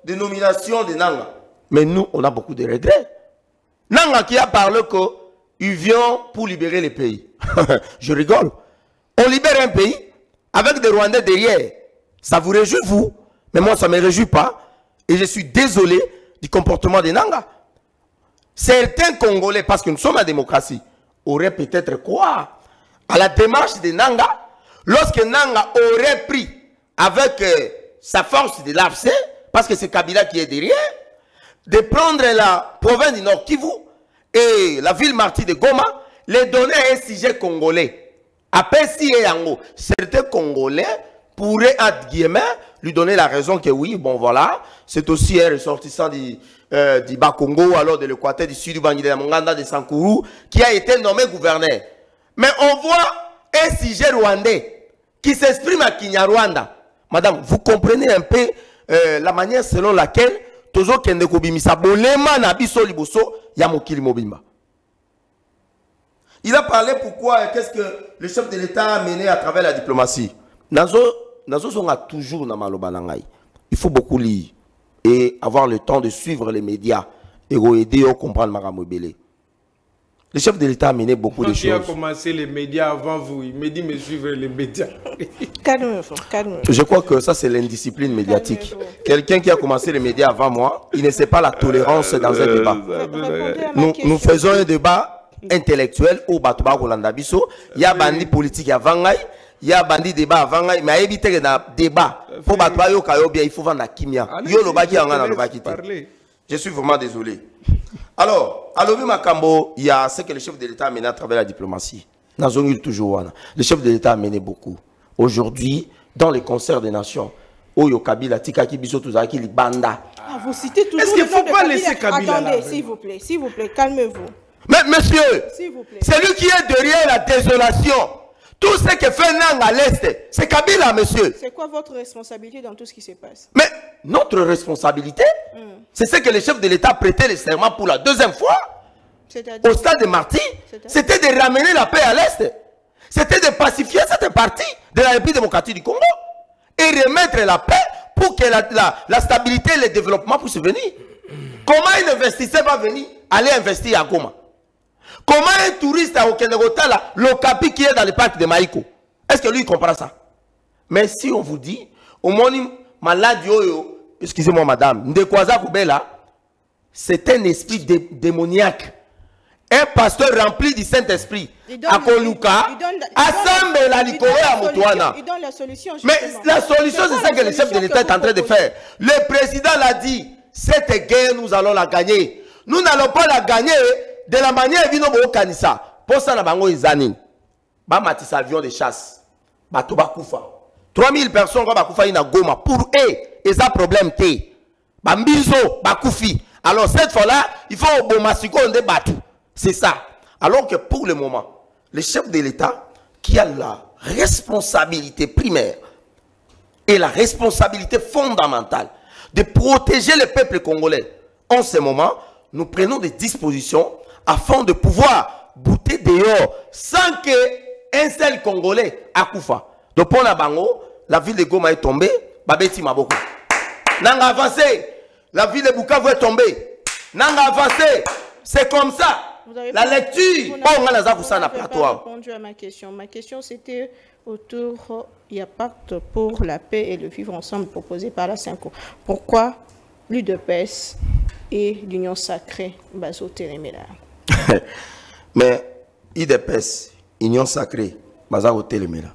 B: de nomination de Nanga. Mais nous, on a beaucoup de regrets. Nanga qui a parlé qu'il vient pour libérer les pays. Je rigole. On libère un pays avec des Rwandais derrière. Ça vous réjouit, vous? Mais moi, ça ne me réjouit pas. Et je suis désolé du comportement de Nanga. Certains Congolais, parce que nous sommes en démocratie, auraient peut-être quoi à la démarche de Nanga, lorsque Nanga aurait pris avec sa force de l'AFC, parce que c'est Kabila qui est derrière, de prendre la province du Nord Kivu et la ville martyre de Goma, les donner à un sujet congolais. Après, si et Yango, certains Congolais pourraient, entre guillemets, lui donner la raison que oui, bon voilà, c'est aussi un ressortissant du Bas-Congo, alors de l'Équateur, du Sud, du Bangui, de la Monganda, de Sankourou, qui a été nommé gouverneur. Mais on voit un sujet rwandais qui s'exprime à Kinyarwanda. Madame, vous comprenez un peu la manière selon laquelle Tozo Kende Kobimisa Bolema Nabiso Liboso Yamokili Mobimba. Il a parlé pourquoi, qu'est-ce que le chef de l'État a mené à travers la diplomatie. Nazo a toujours na maloba nangai. Il faut beaucoup lire et avoir le temps de suivre les médias et aider à comprendre Maramobele. Le chef de l'État a mené beaucoup de choses. Qui a
C: commencé les médias avant vous? Il me dit mais suivre les médias.
A: Calme-vous, calme-vous.
B: Je crois que ça c'est l'indiscipline médiatique. Quelqu'un qui a commencé les médias avant moi, il ne sait pas la tolérance dans un débat. Nous faisons un débat intellectuel au Batoba Rolanda Bisso. Il y a bandi politique avant Ngaï, il y a bandi débat avant Ngaï, mais il y a un débat. Pour Batoba Yokayobia, il faut vendre la kimia. Je suis vraiment désolé. Alors, à l'Obi Makambo, il y a ce que le chef de l'État a mené à travers la diplomatie. Le chef de l'État a mené beaucoup. Aujourd'hui, dans les concerts des nations, Oyo Kabila, Tikaki Biso, Tuzaki, Libanda.
A: Vous citez toujours.
C: Est-ce qu'il ne faut pas laisser Kabila?
A: Attendez, s'il vous plaît, calmez-vous.
B: Mais monsieur, c'est lui qui est derrière la désolation. Tout ce que fait Nanga à l'Est, c'est Kabila, monsieur.
A: C'est quoi votre responsabilité dans tout ce qui se passe?
B: Mais notre responsabilité, c'est ce que le chef de l'État a prêté le serment pour la deuxième fois au stade de Marty. C'était de ramener la paix à l'Est. C'était de pacifier cette partie de la République démocratique du Congo et remettre la paix pour que la stabilité et le développement puissent venir. Comment un investisseur va venir aller investir à Goma? Comment un touriste à Okenegotala, l'Okapi qui est dans le parc de Maïko, est-ce que lui il comprend ça? Mais si on vous dit, au moins malade excusez-moi madame, Ndekwaza Koubela, c'est un esprit démoniaque. Un pasteur rempli du Saint-Esprit, à Koluka, assemble la Likore à Moutouana. Mais la solution, c'est ça que le chef de l'État est en train de faire. Le président l'a dit, cette guerre, nous allons la gagner. Nous n'allons pas la gagner de la manière dont nous avons Kanissa. Pour ça, nous avons des années. Bamatis avion de chasse. Batoba Koufa. 3000 personnes qui ont fait Goma. Pour eux, ils ont un problème. Bambizo, Bakoufi. Alors cette fois-là, il faut au Bomasiko on débattu. C'est ça. Alors que pour le moment, le chef de l'État qui a la responsabilité primaire et la responsabilité fondamentale de protéger le peuple congolais, en ce moment, nous prenons des dispositions afin de pouvoir bouter dehors sans qu'un seul Congolais accoufa. Donc pour la Bango, la ville de Goma est tombée, Babeti Maboko. Nanga avancé, la ville de Bukavu est tombée. Nanga avancé, c'est comme ça. La lecture,
A: on n'a pas répondu à ma question. Ma question c'était autour, il y a pacte pour la paix et le vivre ensemble proposé par la Cinco. Pourquoi l'UDPS et l'Union sacrée Bazo Téléméla?
B: Mais UDPS, Union sacrée Bazo Téléméla.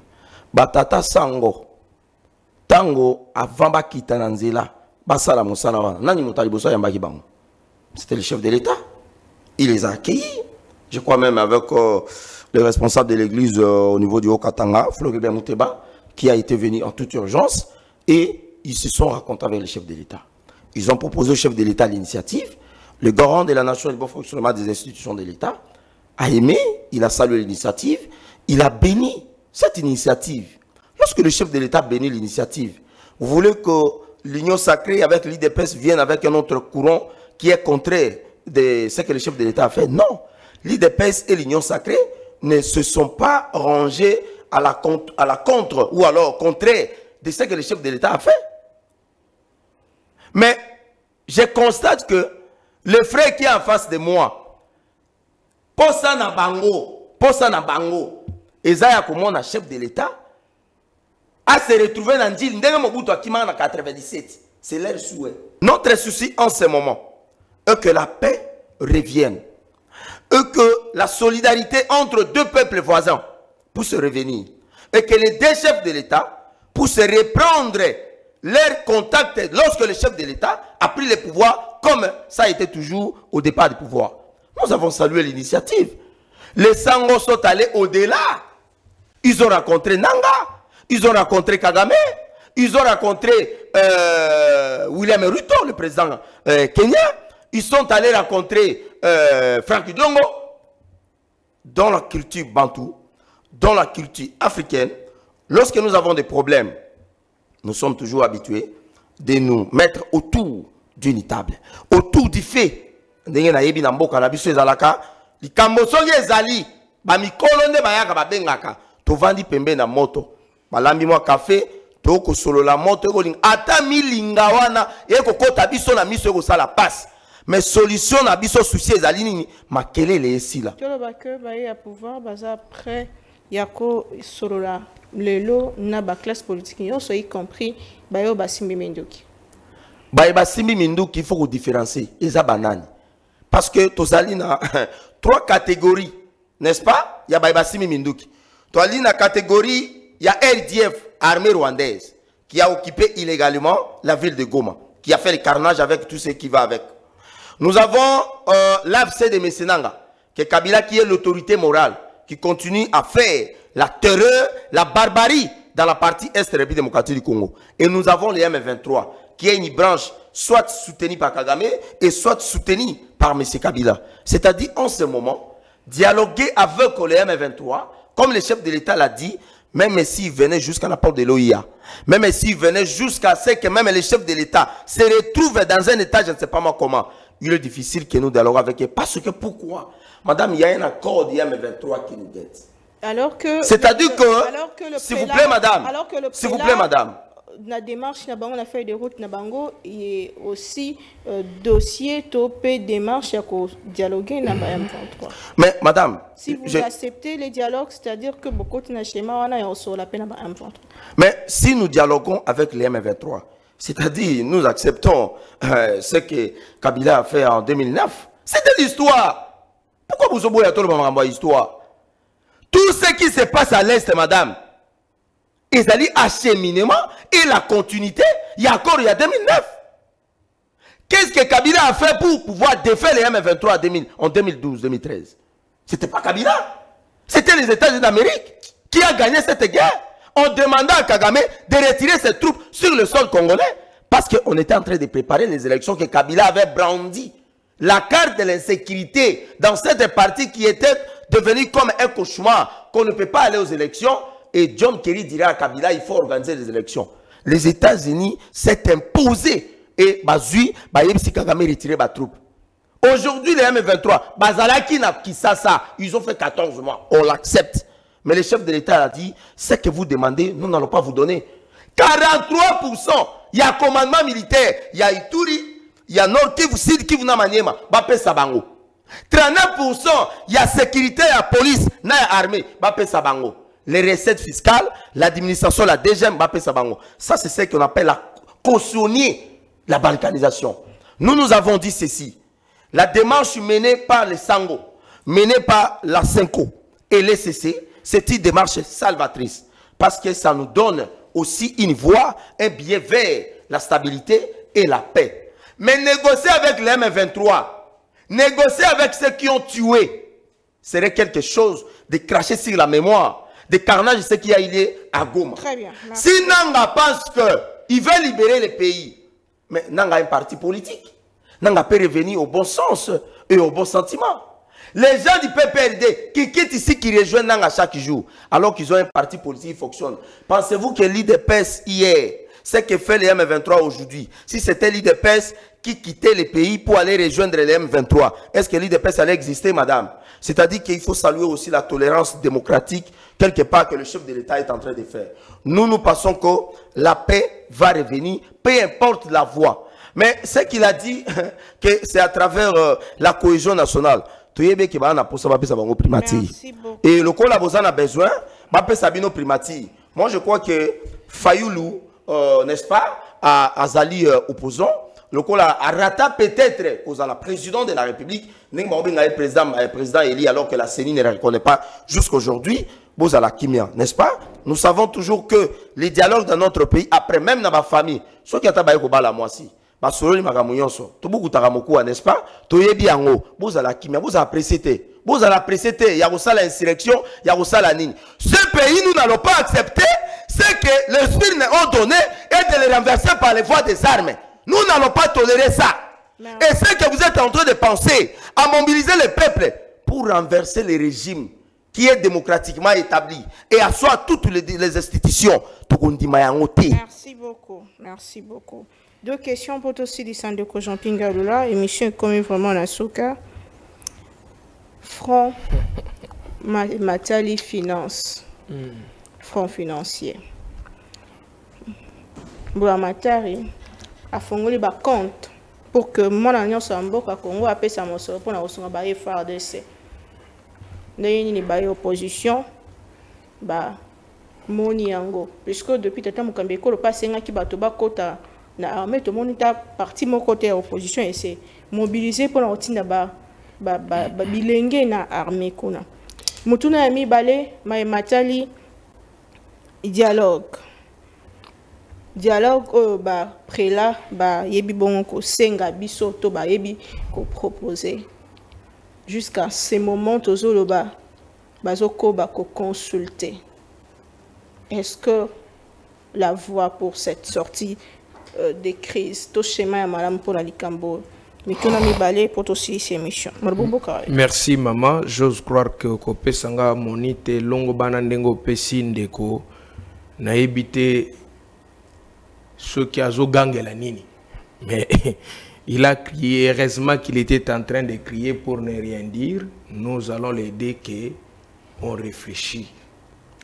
B: Batata Sango, Tango, avant Bakita Nanzela, Basala Moussala, Nani Moutalibosa Yambaki Bango. C'était le chef de l'État. Il les a accueillis. Je crois même avec le responsable de l'église au niveau du Haut-Katanga, Floribert Mouteba, qui a été venu en toute urgence. Et ils se sont rencontrés avec le chef de l'État. Ils ont proposé au chef de l'État l'initiative. Le garant de la nation et du bon fonctionnement des institutions de l'État a aimé, il a salué l'initiative, il a béni cette initiative. Lorsque le chef de l'État bénit l'initiative, vous voulez que l'Union sacrée avec l'IDPS vienne avec un autre courant qui est contraire de ce que le chef de l'État a fait? Non. L'IDPS et l'Union sacrée ne se sont pas rangés à la contre ou alors contraire de ce que le chef de l'État a fait. Mais je constate que le frère qui est en face de moi, Posa na Bango, Ezaya Komona, chef de l'État, a se retrouvé dans Ndil, Ndenge Mobutu Akima en 97. C'est leur souhait. Notre souci en ce moment est que la paix revienne. Et que la solidarité entre deux peuples voisins puisse revenir. Et que les deux chefs de l'État puissent reprendre leur contact lorsque le chef de l'État a pris le pouvoir, comme ça a été toujours au départ du pouvoir. Nous avons salué l'initiative. Les Sango sont allés au-delà. Ils ont rencontré Nanga, ils ont rencontré Kagame, ils ont rencontré William Ruto, le président kenyan. Ils sont allés rencontrer Franck Diongo. Dans la culture bantou, dans la culture africaine, lorsque nous avons des problèmes, nous sommes toujours habitués de nous mettre autour d'une table, autour du fait. Tovandi pembe na moto, balambi mwa café, toko solo la moto, ata milinga wana, eko kota biso na miso eko sala passe. Mais solution na biso souci ezali nini makele le esila.
A: Tolo ba ke ba ya pouvoir baza après yako solo la lelo na ba classe politique nyonso y compris ba yo basimbi minduki.
B: Ba basimbi minduki il faut qu'on différencier eza banani. Parce que tozali na trois catégories, n'est-ce pas? Ya ba basimbi minduki. Tozali na catégorie ya RDF, armée rwandaise, qui a occupé illégalement la ville de Goma, qui a fait le carnage avec tout ce qui va avec. Nous avons l'AFC de Messenanga, qui est Kabila, qui est l'autorité morale, qui continue à faire la terreur, la barbarie dans la partie est de la République démocratique du Congo. Et nous avons les M23, qui est une branche soit soutenue par Kagame et soit soutenue par M. Kabila. C'est-à-dire, en ce moment, dialoguer avec les M23, comme le chef de l'État l'a dit, même s'il venait jusqu'à la porte de l'OIA, même s'il venait jusqu'à ce que même les chefs de l'État se retrouvent dans un état, je ne sais pas moi comment, il est difficile que nous dialoguions avec eux. Parce que pourquoi? Madame, il y a un accord d'IM23 qui nous guette.
A: Alors que...
B: C'est-à-dire que... S'il vous plaît, madame. S'il vous plaît, madame.
A: La démarche, la feuille de route, Nabango, il y a aussi dossier, topé, démarche, pour dialoguer, M23.
B: Mais, madame...
A: Si vous acceptez les dialogues, c'est-à-dire que beaucoup de schémas, on a sur la peine à M23.
B: Mais si nous dialoguons avec les M23, c'est-à-dire, nous acceptons ce que Kabila a fait en 2009. C'était l'histoire. Pourquoi vous oubliez tout le monde l'histoire? Tout ce qui se passe à l'Est, madame, ils allaient acheminement et la continuité, il y a encore il y a 2009. Qu'est-ce que Kabila a fait pour pouvoir défaire les M23 en 2012-2013? C'était pas Kabila. C'était les États-Unis d'Amérique qui a gagné cette guerre. on demandait à Kagame de retirer ses troupes sur le sol congolais parce qu'on était en train de préparer les élections que Kabila avait brandi. La carte de l'insécurité dans cette partie qui était devenue comme un cauchemar, qu'on ne peut pas aller aux élections. Et John Kerry dirait à Kabila, il faut organiser les élections. Les États-Unis s'est imposé. Et Bazui, si Kagame retirer ses troupes. Aujourd'hui, les M23, Bazalaki na Kisasa, ils ont fait 14 mois. On l'accepte. Mais le chef de l'État a dit, ce que vous demandez, nous n'allons pas vous donner. 43%, il y a commandement militaire, il y a Ituri, il y a Nord Kivu, Sud Kivu, Namaniema, Bapé Sabango. 39%, il y a sécurité, il y a police, il y a armée, Bapé Sabango. Les recettes fiscales, l'administration, la DGM, Bapé Sabango. Ça, c'est ce qu'on appelle la cautionner la balkanisation. Nous avons dit ceci. La démarche menée par les Sango, menée par la Senko et les CC, c'est une démarche salvatrice. Parce que ça nous donne aussi une voie, un biais vers la stabilité et la paix. Mais négocier avec les M23, négocier avec ceux qui ont tué, serait quelque chose de cracher sur la mémoire, de carnage, ce qu'il y a eu à Goma.
A: Très bien.
B: Si Nanga pense qu'il veut libérer le pays, mais Nanga a un parti politique, Nanga peut revenir au bon sens et au bon sentiment. Les gens du PPRD qui quittent ici, qui rejoignent Nanga chaque jour, alors qu'ils ont un parti politique qui fonctionne. Pensez-vous que l'IDPS hier, ce que fait les M23 aujourd'hui, si c'était l'IDPS qui quittait le pays pour aller rejoindre les M23, est-ce que l'IDPS allait exister, madame? C'est-à-dire qu'il faut saluer aussi la tolérance démocratique, quelque part, que le chef de l'État est en train de faire. Nous pensons que la paix va revenir, peu importe la voie. Mais ce qu'il a dit, que c'est à travers la cohésion nationale. Et le Col a besoin, moi je crois que Fayoulou, n'est-ce pas, à Azali opposant, le Col a raté peut-être aux président de la République, président Eli, alors que la CENI ne reconnaît pas jusqu'aujourd'hui, n'est-ce pas? Nous savons toujours que les dialogues dans notre pays, après même dans ma famille, ceux qui ont été la moitié, basololi makamuyonso tobuku takamokuwa n'est-ce pas toyebi yango bozala kimia bozala précité ya kosala insurrection ya kosala nini. Ce pays nous n'allons pas accepter ce que les spirits ont donné et de les renverser par les voies des armes. Nous n'allons pas tolérer ça. Et ce que vous êtes en train de penser à mobiliser le peuple pour renverser le régime qui est démocratiquement établi et asseoir toutes les institutions.
A: Merci beaucoup. Merci beaucoup. Deux questions pour aussi du centre de Jean-Pierre Galula. Émission comme vraiment la souka. Front Matali Finance. Front financier. Boula Matari a fondé un compte pour que mon alliance en Boka Congo appelle sa mosso pour la ressource bailler FARDC. N'est pas opposition. Bah moni yango. Puisque depuis le temps Mukambeko le passé qui batoba kota. Na armée tout le monde est parti mon côté opposition et c'est mobilisé pour la routine bilenge na armée kuna mutuna ami balé matali dialogue préla yebi bon ko senga biso to yebi ko proposer jusqu'à ce moment tozolo bazoko ko consulter. Est-ce que la voie pour cette sortie des crises, tout schéma et madame pour la Likambo, mais qu'on a mis balai pour aussi ces missions.
C: Merci maman, j'ose croire que Kopé Sanga monite longo banandengo pesi ndeko na évité ceux qui a zo gang la nini. Mais il a crié, heureusement qu'il était en train de crier pour ne rien dire. Nous allons l'aider qu'on réfléchit.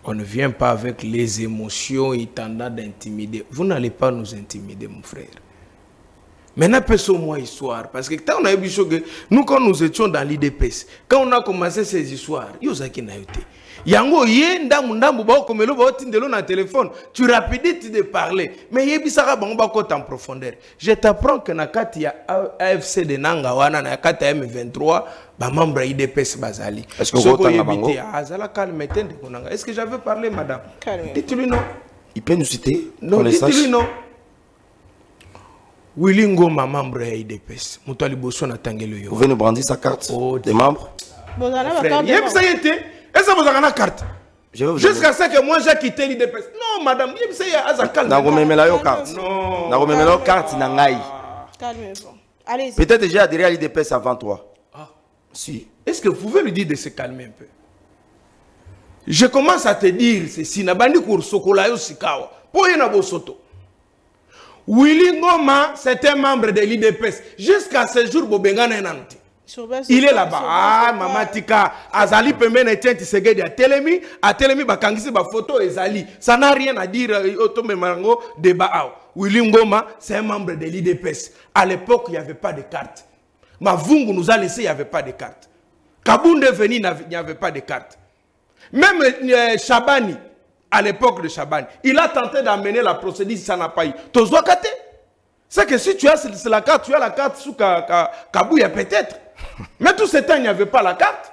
C: On ne vient pas avec les émotions et tendant d'intimider. Vous n'allez pas nous intimider, mon frère. Maintenant, pesons-moi histoire. Parce que quand on a vu nous, quand nous étions dans l'IDPS, quand on a commencé ces histoires, il y a qui n'a été. Yango yé ndambu ba comme le ba tindelo na téléphone, tu rapidité de parler, mais yé bisara bango en profondeur. Je t'apprends que na kati ya AFC de Nanga wana na kati ya M23 ba membre IDPS bazali.
B: Est-ce que vous avez bango?
C: Azala calme tende konanga. Est-ce que j'avais parlé madame? Dites-lui non.
B: Il peut nous citer?
C: Non, dites-lui non. Willy Ngoma membre ya IDPS. Mutali boso na tangelo yo.
B: Vous venez nous brandir sa carte des membres?
C: Yé ça y était. Est-ce que vous avez une carte? Jusqu'à ce que moi j'ai quitté l'IDPS. Non, madame, il y a un calme.
B: Non, carte.
A: Calmez-vous. Allez-y.
B: Peut-être que j'ai adhéré à l'IDPS avant toi.
C: Ah.
B: Si.
C: Est-ce que vous pouvez lui dire de se calmer un peu? Je commence à te dire ceci. Nabandi pour Sokolayo Sikawa. Pour Yenabo Soto. Willy Ngoma, c'est un membre de l'IDPS. Jusqu'à ce jour, Bobengana Nanti. Il est là-bas. Ah, Mama Tika. Azali Pembe Netien Tisegedi à Telemi. À Telemi, Bakangisi, ba photo Ezali. Ça n'a rien à dire. Otome Marango, débat. Willy Ngoma, c'est un membre de l'IDPS. À l'époque, il n'y avait pas de carte. Mavungu nous a laissé, il n'y avait pas de carte. Kabounde Veni, il n'y avait pas de carte. Même Chabani, à l'époque de Chabani, il a tenté d'amener la procédure, ça n'a pas eu. C'est que si tu as la carte, tu as la carte sous Kabouya peut-être. Mais tout ce temps, il n'y avait pas la carte.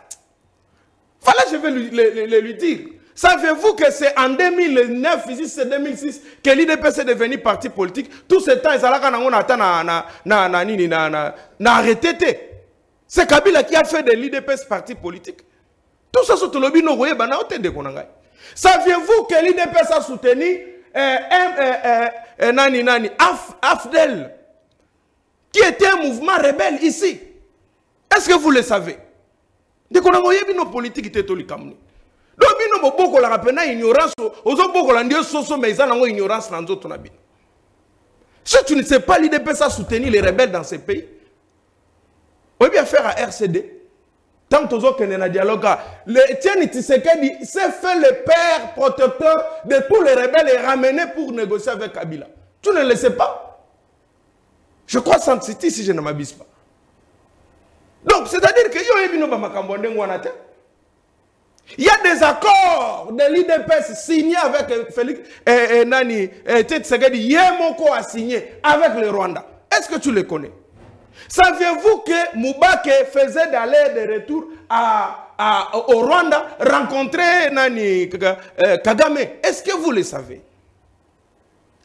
C: Voilà, je vais lui dire. Savez-vous que c'est en 2009, ici c'est 2006, que l'IDPS est devenu parti politique. Tout ce temps, ils ont arrêté. C'est Kabila qui a fait de l'IDPS parti politique. Tout ça, c'est le lobby. Saviez-vous que l'IDPS a soutenu AFDEL, qui était un mouvement rebelle ici? Est-ce que vous le savez? Dès qu'on a moyen nos politiques étaient tous les camouflés. Donc nous avons beaucoup la ignorance, aux autres beaucoup la mais ils ont ignorance dans d'autres nabis. Si tu ne sais pas, l'IDPS a soutenu les rebelles dans ces pays. On peut bien faire à RCD. Tant que nous avons un dialogue, Etienne Tshisekedi s'est fait le père protecteur de tous les rebelles et ramené pour négocier avec Kabila. Tu ne le sais pas? Je crois sans citer si je ne m'abuse pas. Donc, c'est-à-dire que il y a des accords de l'IDPS signés avec Félix Tshisekedi. Yemoko a signé avec le Rwanda. Est-ce que tu le connais? Saviez-vous que Moubake faisait d'aller de retour au Rwanda rencontrer Kagame? Est-ce que vous le savez?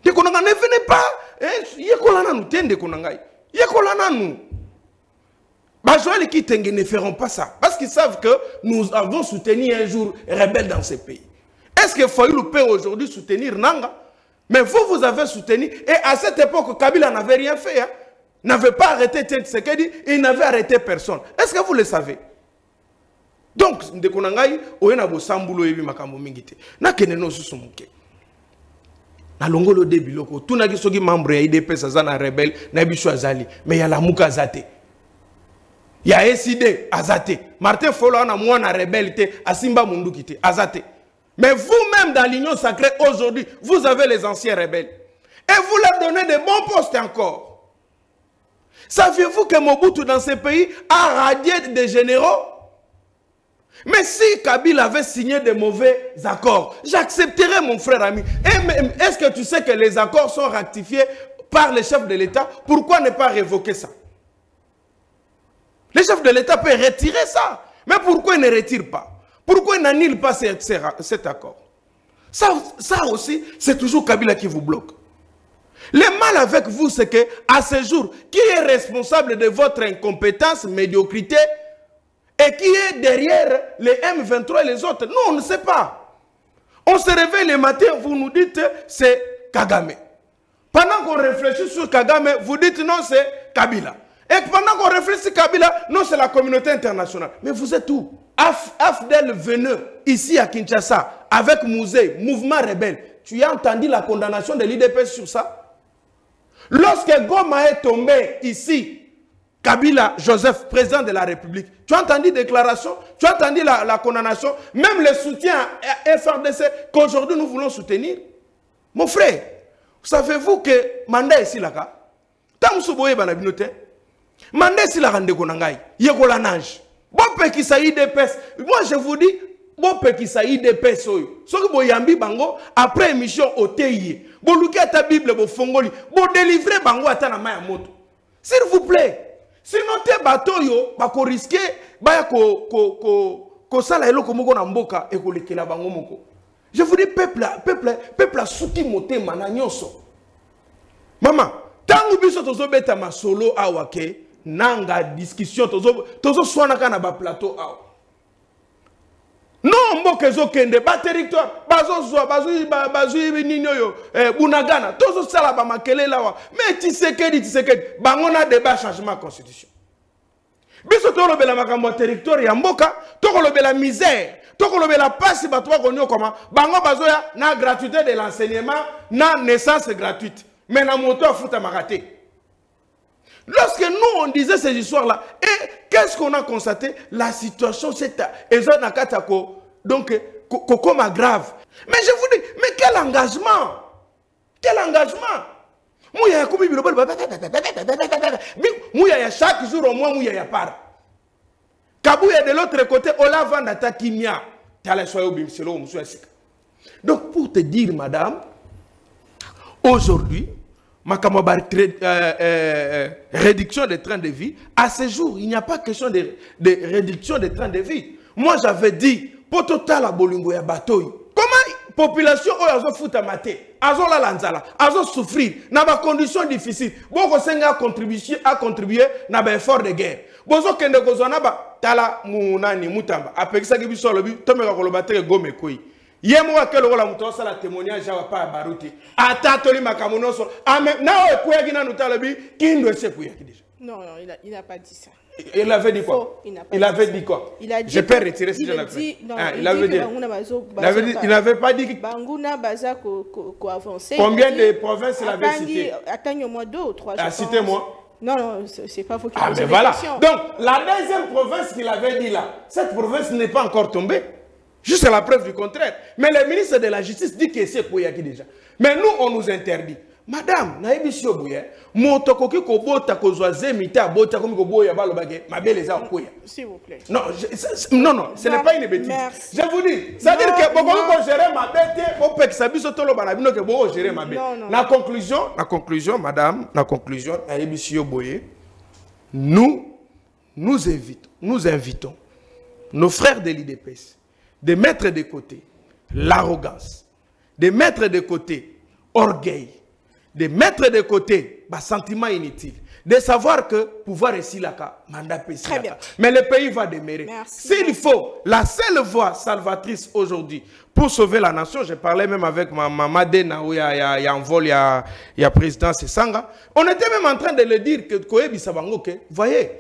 C: Ne venez pas. Qui ne feront pas ça. Parce qu'ils savent que nous avons soutenu un jour rebelle dans ces pays. Est-ce que Fayoulou peut aujourd'hui soutenir Nanga? Mais vous avez soutenu. Et à cette époque, Kabila n'avait rien fait. Hein? N'avait pas arrêté Tshisekedi, il n'avait arrêté personne. Est-ce que vous le savez? Donc, Ndekonangai, Oyenabo Sambulo Ebi Makambo Mingite. Na keneno susumuke. Na longolo de biloko. Tout n'a gisogi membre ya IDP Sazana rebelle, na bicho azali. Mais ya la muka zate. Il y a SID, Azate. Martin Folo a moins rebelle, Asimba Mundukite, Azate. Mais vous-même dans l'Union sacrée aujourd'hui, vous avez les anciens rebelles. Et vous leur donnez de bons postes encore. Saviez-vous que Mobutu dans ces pays a radié des généraux? Mais si Kabila avait signé de mauvais accords, j'accepterais mon frère ami. Est-ce que tu sais que les accords sont ratifiés par les chefs de l'État? Pourquoi ne pas révoquer ça? Les chefs de l'État peuvent retirer ça. Mais pourquoi ils ne retirent pas? Pourquoi ils n'annulent pas cet accord? Ça aussi, c'est toujours Kabila qui vous bloque. Le mal avec vous, c'est que à ce jour, qui est responsable de votre incompétence, médiocrité, et qui est derrière les M23 et les autres? Nous, on ne sait pas. On se réveille le matin, vous nous dites c'est Kagame. Pendant qu'on réfléchit sur Kagame, vous dites non, c'est Kabila. Et pendant qu'on réfléchit Kabila, non, c'est la communauté internationale. Mais vous êtes où? AFDEL venait ici à Kinshasa avec Mouzé, mouvement rebelle. Tu as entendu la condamnation de l'IDPS sur ça? Lorsque Goma est tombé ici, Kabila, Joseph, président de la République, tu as entendu déclaration, tu as entendu la condamnation, même le soutien à FRDC qu'aujourd'hui nous voulons soutenir. Mon frère, savez-vous que Manda ici là-bas, tant que banabinote, Manda ici là-bas, Yekola nage. Bon qui ça IDPS. Moi je vous dis, bon qui ça IDPS. Ce que boyambi bango après émission au TI. Bon luka ta Bible bo fongoli, bon délivrer bango atana maya moto. S'il vous plaît. Sinon te bateau yo ba ko risquer ba ko sala eloko moko na mboka e ko lekela bango moko. Je vous dis peuple souki motema na nyonso. Maman, tangu biso tozo beta ma solo awake. Nanga discussion tozo swana kana ba plateau aw. Non, mboka ezokende ba territoire bazozwa bazui nini oyo bunagana tozo sala ba makele lawa mais Tshisekedi bango na débat changement constitution biso to lobela makambo territoire ya mboka to lobela misère to lobela pasi bato ba konyo koma bango bazoya na gratuité de l'enseignement na naissance gratuite mais na moto afuta makate. Lorsque nous on disait ces histoires-là, et qu'est-ce qu'on a constaté? La situation c'est donc comme grave. Mais je vous dis, mais quel engagement? Quel engagement? Mouya chaque jour au moins mouya part. Kabouya de l'autre côté, Ola Vandata Kimia. Donc pour te dire, madame, aujourd'hui, réduction des trains de vie. À ce jour, il n'y a pas question de réduction des trains de vie. Moi, j'avais dit, pour total la bolingo ya bateau. Comment la population a foutu à mater, a la lanzala, a souffrir, dans des conditions difficiles. Beaucoup a contribué dans des efforts de guerre. Bozo kende kozona ba tala munani mutamba. Apekisa kibiso lobi, tomeka kolobatere gome koi. Yemo akelo la mutosa la témoignage ya pa baruti atatoli makamono so na o kuyaki na nutalobi kindo ese kuyaki déjà.
A: Non, il n'a pas dit ça.
C: Il avait dit quoi? Il avait dit quoi?
A: Il a dit.
C: Je peux retirer ce que j'ai fait. Il avait dit. Il n'avait pas dit que
A: Banguna Baza ko avancer.
C: Combien de provinces il avait cité?
A: Atteignez au moins 2 ou 3.
C: Citez-moi.
A: Non, c'est pas vous qui
C: posez mais voilà. Donc, la deuxième province qu'il avait dit là, cette province n'est pas encore tombée. Juste la preuve du contraire. Mais le ministre de la Justice dit que c'est Kouyaki déjà. Mais nous, on nous interdit. Madame, naïbisi obouye, motokoki kobota kozwaze mita bota komi koboya balobage, ma belle eza koya. S'il vous plaît. Non, non, ce n'est pas une bêtise. Merci. Je vous dis, ça veut dire que beaucoup vont gérer ma bête, pour que ça puisse tolo banabino que beaucoup gérer ma bête. La conclusion, madame, la conclusion, naïbisi obouye, nous invitons nos frères de l'IDPS de mettre de côté l'arrogance, de mettre de côté orgueil, de mettre de côté bah, sentiment inutile, de savoir que pouvoir ici là, mandat PC. Mais le pays va demeurer. S'il faut, la seule voie salvatrice aujourd'hui pour sauver la nation, je parlais même avec ma maman Dena où il y a un vol, il y a président Sesanga. On était même en train de le dire que Koyebi Sabango, voyez,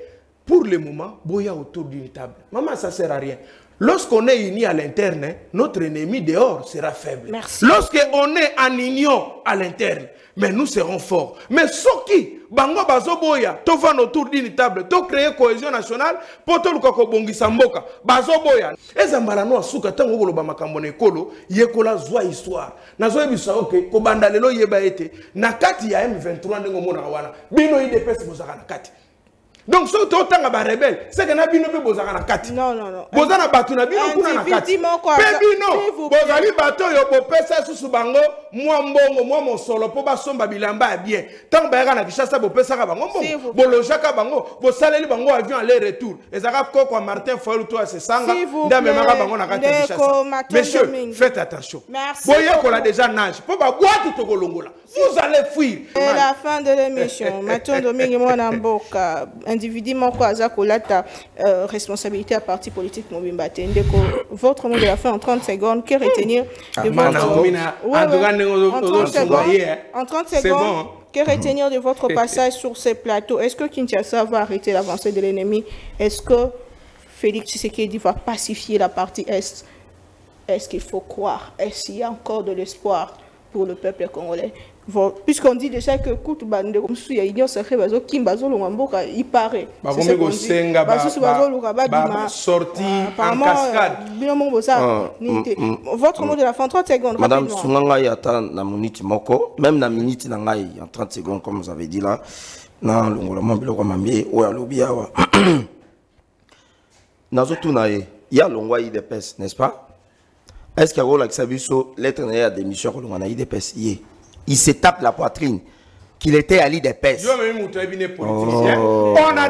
C: pour le moment, Boya autour d'une table. Maman, ça ne sert à rien. Lorsqu'on est unis à l'interne, notre ennemi dehors sera faible. Lorsqu'on est en union à l'interne, mais nous serons forts. Mais ce qui, Bango Bazoboya, to van autour d'une table, to créer cohésion nationale, poto lukako bongi samboka, Bazoboya. Et Zambarano asuka tango kolo bamakamone kolo, yekola zwa histoire. Nazo ebisa ok, ko bandalelo yeba ete, nakati ya M23 ndengo mona wana, bino IDPS bozaka nakati. Donc, si tu as un rebelle, c'est que tu as un kati.
A: Non, non, non.
C: Tu as un bateau, tu as un kati. Bébino, tu as un bateau, tu as un bateau, moi, mon solo, pour que tu bilamba bien. Tant que tu as un chassa, tu as un bateau, tu as un bateau, tu as un bateau, avion aller-retour. Et ça va quoi, Martin Foyou, toi, c'est ça. Messieurs, faites attention.
A: Merci.
C: Vous avez déjà nage. Vous allez fuir.
A: C'est la fin de l'émission. Maintenant, Dominique Mwanamboka. Individuellement, la responsabilité à parti politique Mobimbate. Votre mot de la fin en 30 secondes, que retenir de votre... En 30 secondes, que retenir de votre passage sur ces plateaux? Est-ce que Kinshasa va arrêter l'avancée de l'ennemi? Est-ce que Félix Tshisekedi va pacifier la partie Est? Est-ce qu'il faut croire? Est-ce qu'il y a encore de l'espoir pour le peuple congolais? Puisqu'on dit déjà que il paraît.
C: Sorti en cascade.
A: Votre mot de la fin, 30 secondes.
B: Madame Sunganga Yata, na minute moko, même na minute nangai en 30 secondes, comme vous avez dit là, dans le gouvernement Biloko Mambi, ou à l'Obiawa. Il y a l'ongwa IDPS, n'est-ce pas? Est-ce qu'il y a un lettre de démission qu'on a IDPS? Il se tape la poitrine. qu'il était à l'IDPS.
D: On a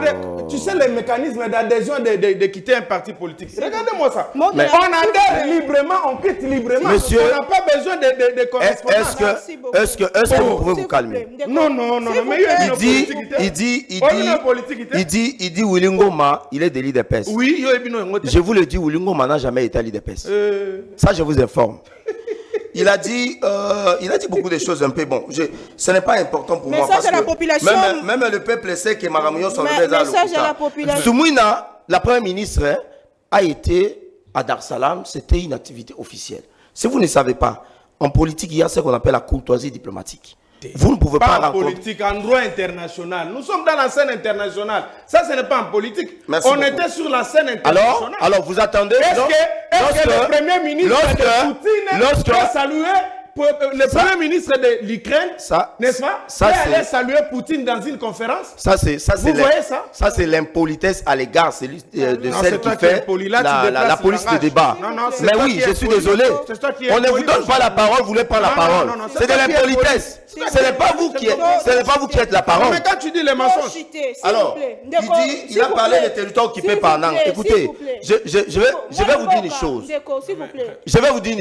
D: tu sais les mécanismes d'adhésion de quitter un parti politique. Regardez-moi ça. On adhère librement, on quitte librement.
B: Monsieur,
D: on n'a pas besoin de correspondance.
B: Est-ce que vous pouvez vous calmer?
D: Non, mais
B: il dit Willy Ngoma, il est de l'IDPS.
D: Oui,
B: je vous le dis, Willy Ngoma n'a jamais été à l'IDPS. Ça, je vous informe. Il a dit beaucoup de choses un peu bon. Ce n'est pas important pour moi.
A: Message à la population.
B: Même le peuple sait que Maramouillon sont les
A: message à la population.
B: Soumouina, la première ministre, a été à Dar es Salaam. C'était une activité officielle. Si vous ne savez pas, en politique, il y a ce qu'on appelle la courtoisie diplomatique. Vous ne pouvez pas
D: en politique, en droit international. Nous sommes dans la scène internationale. Ça, ce n'est pas en politique.
B: Merci
D: on
B: beaucoup.
D: était sur la scène internationale.
B: Alors vous attendez.
D: Est-ce que le Premier ministre de Poutine peut saluer le Premier ministre de l'Ukraine, n'est-ce pas? Il allait saluer Poutine dans une conférence. Vous voyez ça?
B: Ça, c'est l'impolitesse à l'égard de celle qui fait la police de débat. Mais oui, je suis désolé. On ne vous donne pas la parole, vous voulez prendre la parole. C'est de l'impolitesse. Ce n'est pas vous qui êtes la parole.
D: Mais quand tu dis les mensonges.
B: Alors, il a parlé des territoires occupés par Nang. Écoutez, je vais vous dire une chose. Je vais vous dire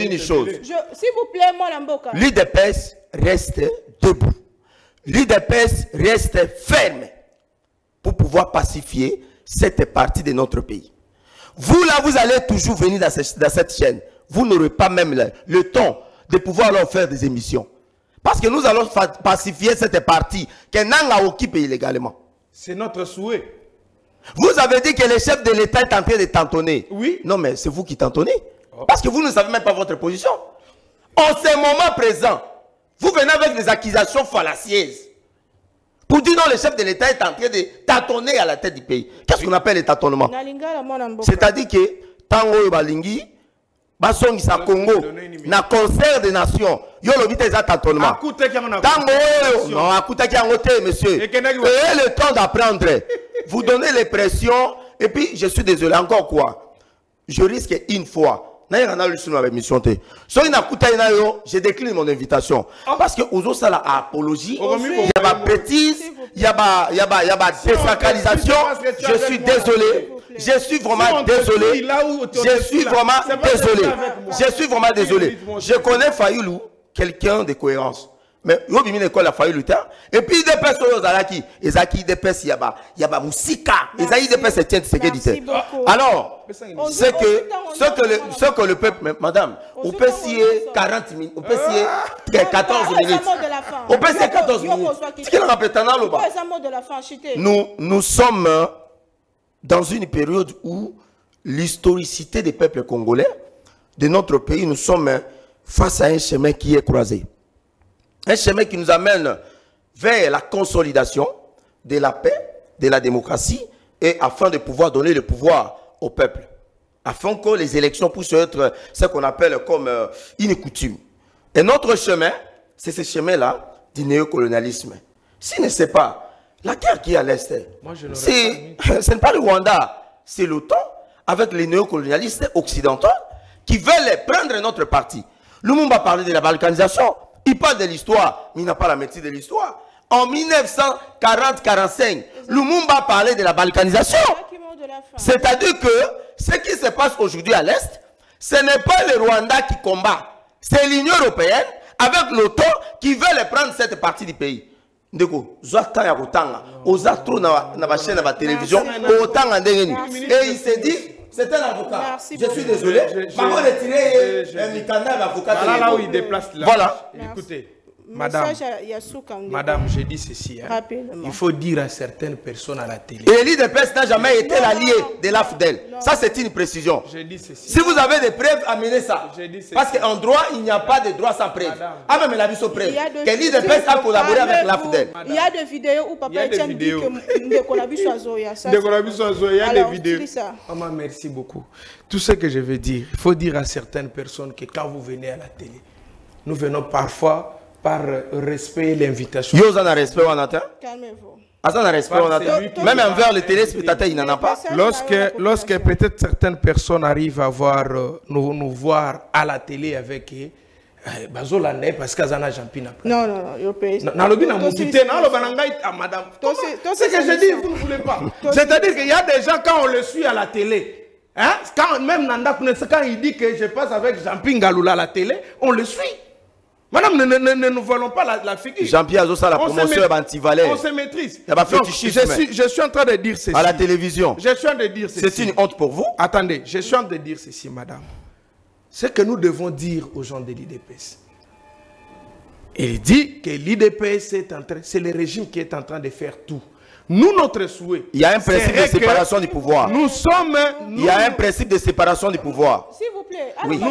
B: une chose.
A: S'il vous plaît, moi, Lamboka.
B: L'IDPS reste debout. L'IDPS reste ferme pour pouvoir pacifier cette partie de notre pays. Vous, là, vous allez toujours venir dans cette chaîne. Vous n'aurez pas même le temps de pouvoir leur faire des émissions. Parce que nous allons pacifier cette partie que Nang a occupée illégalement.
D: C'est notre souhait.
B: Vous avez dit que le chef de l'État est en train de tantonner.
D: Oui.
B: Non, mais c'est vous qui tantonnez. Parce que vous ne savez même pas votre position. En ce moment présent, vous venez avec des accusations fallacieuses. Pour dire non, le chef de l'État est en train de tâtonner à la tête du pays. Qu'est-ce qu'on appelle le tâtonnement? C'est-à-dire que Tango Balingi, Basongisa Congo, na concert des nations, yo le vite exact tâtonnement. Tango, non, écoutez qui a noté, monsieur. Ayez le temps d'apprendre. Vous donnez les pressions, et puis je suis désolé, encore quoi? Je risque une fois. Je décline mon invitation. Parce que aux autres, la apologie, il y a ma bêtise, il y a ma désacralisation. Je suis désolé. Je suis vraiment désolé. Je suis vraiment désolé. Je suis vraiment désolé. Je connais Fayoulou, quelqu'un de cohérence. Mais il y a l'école à Fayoulou. Et puis des personnes qui des personnes, il y a Moussika. Il y a des personnes qui tiennent. Alors, ce que le peuple, madame, on peut scier 40 minutes, on peut scier 14 minutes. On peut scier 14 minutes. Nous sommes dans une période où l'historicité des peuples congolais, de notre pays, nous sommes face à un chemin qui est croisé. Un chemin qui nous amène vers la consolidation de la paix, de la démocratie, et afin de pouvoir donner le pouvoir au peuple. Afin que les élections puissent être ce qu'on appelle comme une coutume. Et notre chemin, c'est ce chemin-là du néocolonialisme. S'il ne sait pas, la guerre qui est à l'Est, ce n'est pas le Rwanda, c'est l'OTAN avec les néocolonialistes occidentaux qui veulent prendre notre parti. Lumumba parlait de la balkanisation. Il parle de l'histoire, mais il n'a pas la maîtrise de l'histoire. En 1940-45, Lumumba parlait de la balkanisation. C'est-à-dire que ce qui se passe aujourd'hui à l'Est, ce n'est pas le Rwanda qui combat. C'est l'Union européenne avec l'OTAN qui veut prendre cette partie du pays. Ndeko, Zouatan ya Botanga, Ozatro na la chaîne de la télévision, Otanga Ndengeni. Et il s'est dit, c'est un avocat. Je suis désolé. Maman retiré un mikanda d'avocat.
D: Là où il déplace la.
B: Voilà.
D: Écoutez. Madame, je dis ceci. Hein. Il faut dire à certaines personnes à la télé.
B: Et l'IDPS n'a jamais été l'allié de l'AFDEL. Ça, c'est une précision.
D: Je dis ceci.
B: Si vous avez des preuves, amenez ça. Parce qu'en droit, il n'y a pas de droit sans preuve. Ah, mais la vie sans preuve. Que l'IDPS a collaboré avec l'AFDEL.
A: Il y a des vidéos où papa Etienne dit que Ndekolabi Soazoya.
D: Il y a des vidéos. Maman, merci beaucoup. Tout ce que je veux dire, il faut dire à certaines personnes que quand vous venez à la télé, nous venons parfois par respect l'invitation.
B: Yo, ça n'a respect, on attend.
A: Calmez-vous.
B: Ah, ça n'a respect, on attend. Même envers les téléspectateurs, il n'en a pas.
D: Lorsque peut-être certaines personnes arrivent à voir, nous voir à la télé avec bazolanda parce que azana Jean-Pierre na
A: non non non yo pe
D: na lobi na mutité na loba na ngai à madame c'est que je dis vous ne voulez pas c'est-à-dire qu'il y a des gens quand on le suit à la télé hein quand même Nanda quand il dit que je passe avec Jean-Pierre Ngaloula à la télé on le suit. Madame, ne nous volons pas la figure.
B: Jean-Pierre Azosa, la promotion est anti-valais.
D: On se maîtrise.
B: Il y a
D: je suis en train de dire ceci.
B: À la télévision.
D: Je suis en train de dire ceci.
B: C'est une honte pour vous.
D: Attendez, je suis en train de dire ceci, madame. Ce que nous devons dire aux gens de l'IDPS. Il dit que l'IDPS c'est le régime qui est en train de faire tout. Nous, notre souhait.
B: Il y a un principe de séparation du pouvoir.
D: Nous sommes.
B: Il y a un principe de séparation du pouvoir.
A: S'il vous plaît.
B: Oui.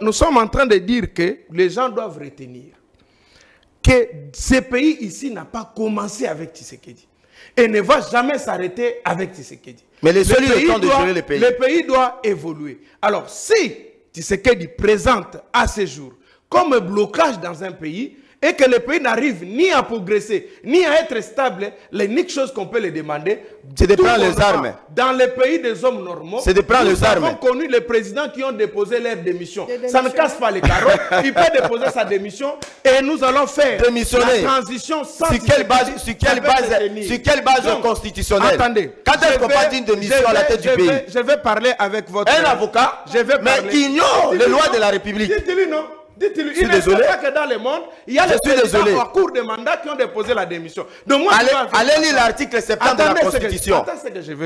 D: Nous sommes en train de dire que les gens doivent retenir que ce pays ici n'a pas commencé avec Tshisekedi et ne va jamais s'arrêter avec Tshisekedi.
B: Mais le temps de gérer le pays.
D: Le pays doit évoluer. Alors, si Tshisekedi présente à ce jour comme blocage dans un pays, et que le pays n'arrive ni à progresser, ni à être stable, l'unique chose qu'on peut lui demander,
B: c'est de prendre les armes.
D: Dans les pays des hommes normaux,
B: c'est de prendre les armes.
D: Nous avons connu les présidents qui ont déposé leur démission. Ça ne casse pas les carreaux. Il peut déposer sa démission et nous allons faire la transition sans...
B: Sur quelle base constitutionnelle?
D: Attendez.
B: Quand est-ce qu'on parle d'une démission à la tête du pays?
D: Je vais parler avec votre...
B: Un avocat, mais qui ignore les lois de la République.
D: Dites-lui non. Dites-lui, il
B: ne sait
D: pas que dans le monde, il y a des présidents en cours de mandat qui ont déposé la démission. Donc moi,
B: allez lire l'article 70 de la Constitution.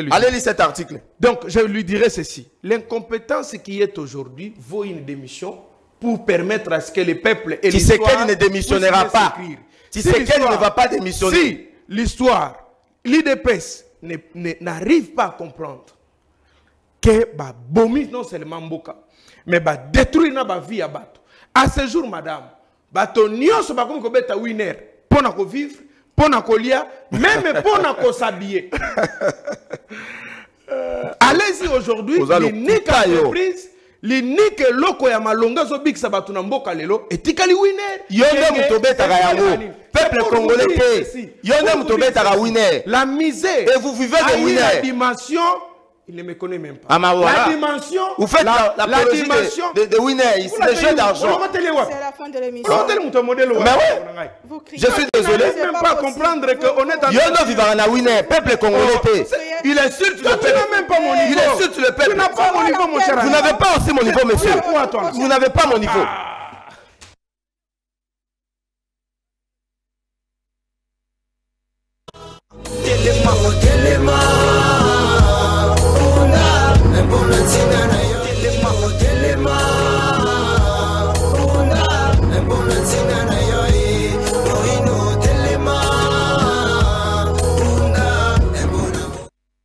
B: Allez lire cet article.
D: Donc je lui dirai ceci. L'incompétence qui est aujourd'hui vaut une démission pour permettre à ce que le peuple et l'histoire...
B: Tshisekedi ne démissionnera pas. Tshisekedi ne va pas démissionner.
D: Si l'histoire, l'IDPS n'arrive pas à comprendre que Bomi non seulement Mboka, mais détruire na vie à bateau. À ce jour, madame, bato nyonso ba comme kobeta winner pour na ko vivre, pour na ko lia, même pour na ko s'habiller. Allez-y aujourd'hui, l'unique entreprise, l'unique loko ya malonga zo big sabatu na mboka lelo etikali winner.
B: Yonde mutobeta ga yango. Peuple congolais te. Yonde mutobeta ga winner.
D: La misère.
B: Et vous vivez de winner.
D: La dimension. Il ne me connaît même pas.
B: La
D: dimension.
B: Vous faites la dimension de winner ici, le jeu d'argent.
A: C'est la fin de l'émission.
B: Mais oui. Je suis désolé.
D: Je ne peux même pas comprendre qu'on est en...
B: Yono vivara winner, peuple congolais. Il insulte le peuple.
D: Tu n'as même pas mon niveau.
B: Il insulte le peuple.
D: Tu n'as pas mon niveau, mon cher.
B: Vous n'avez pas aussi mon niveau, monsieur. Vous n'avez pas mon niveau.
E: Téléma,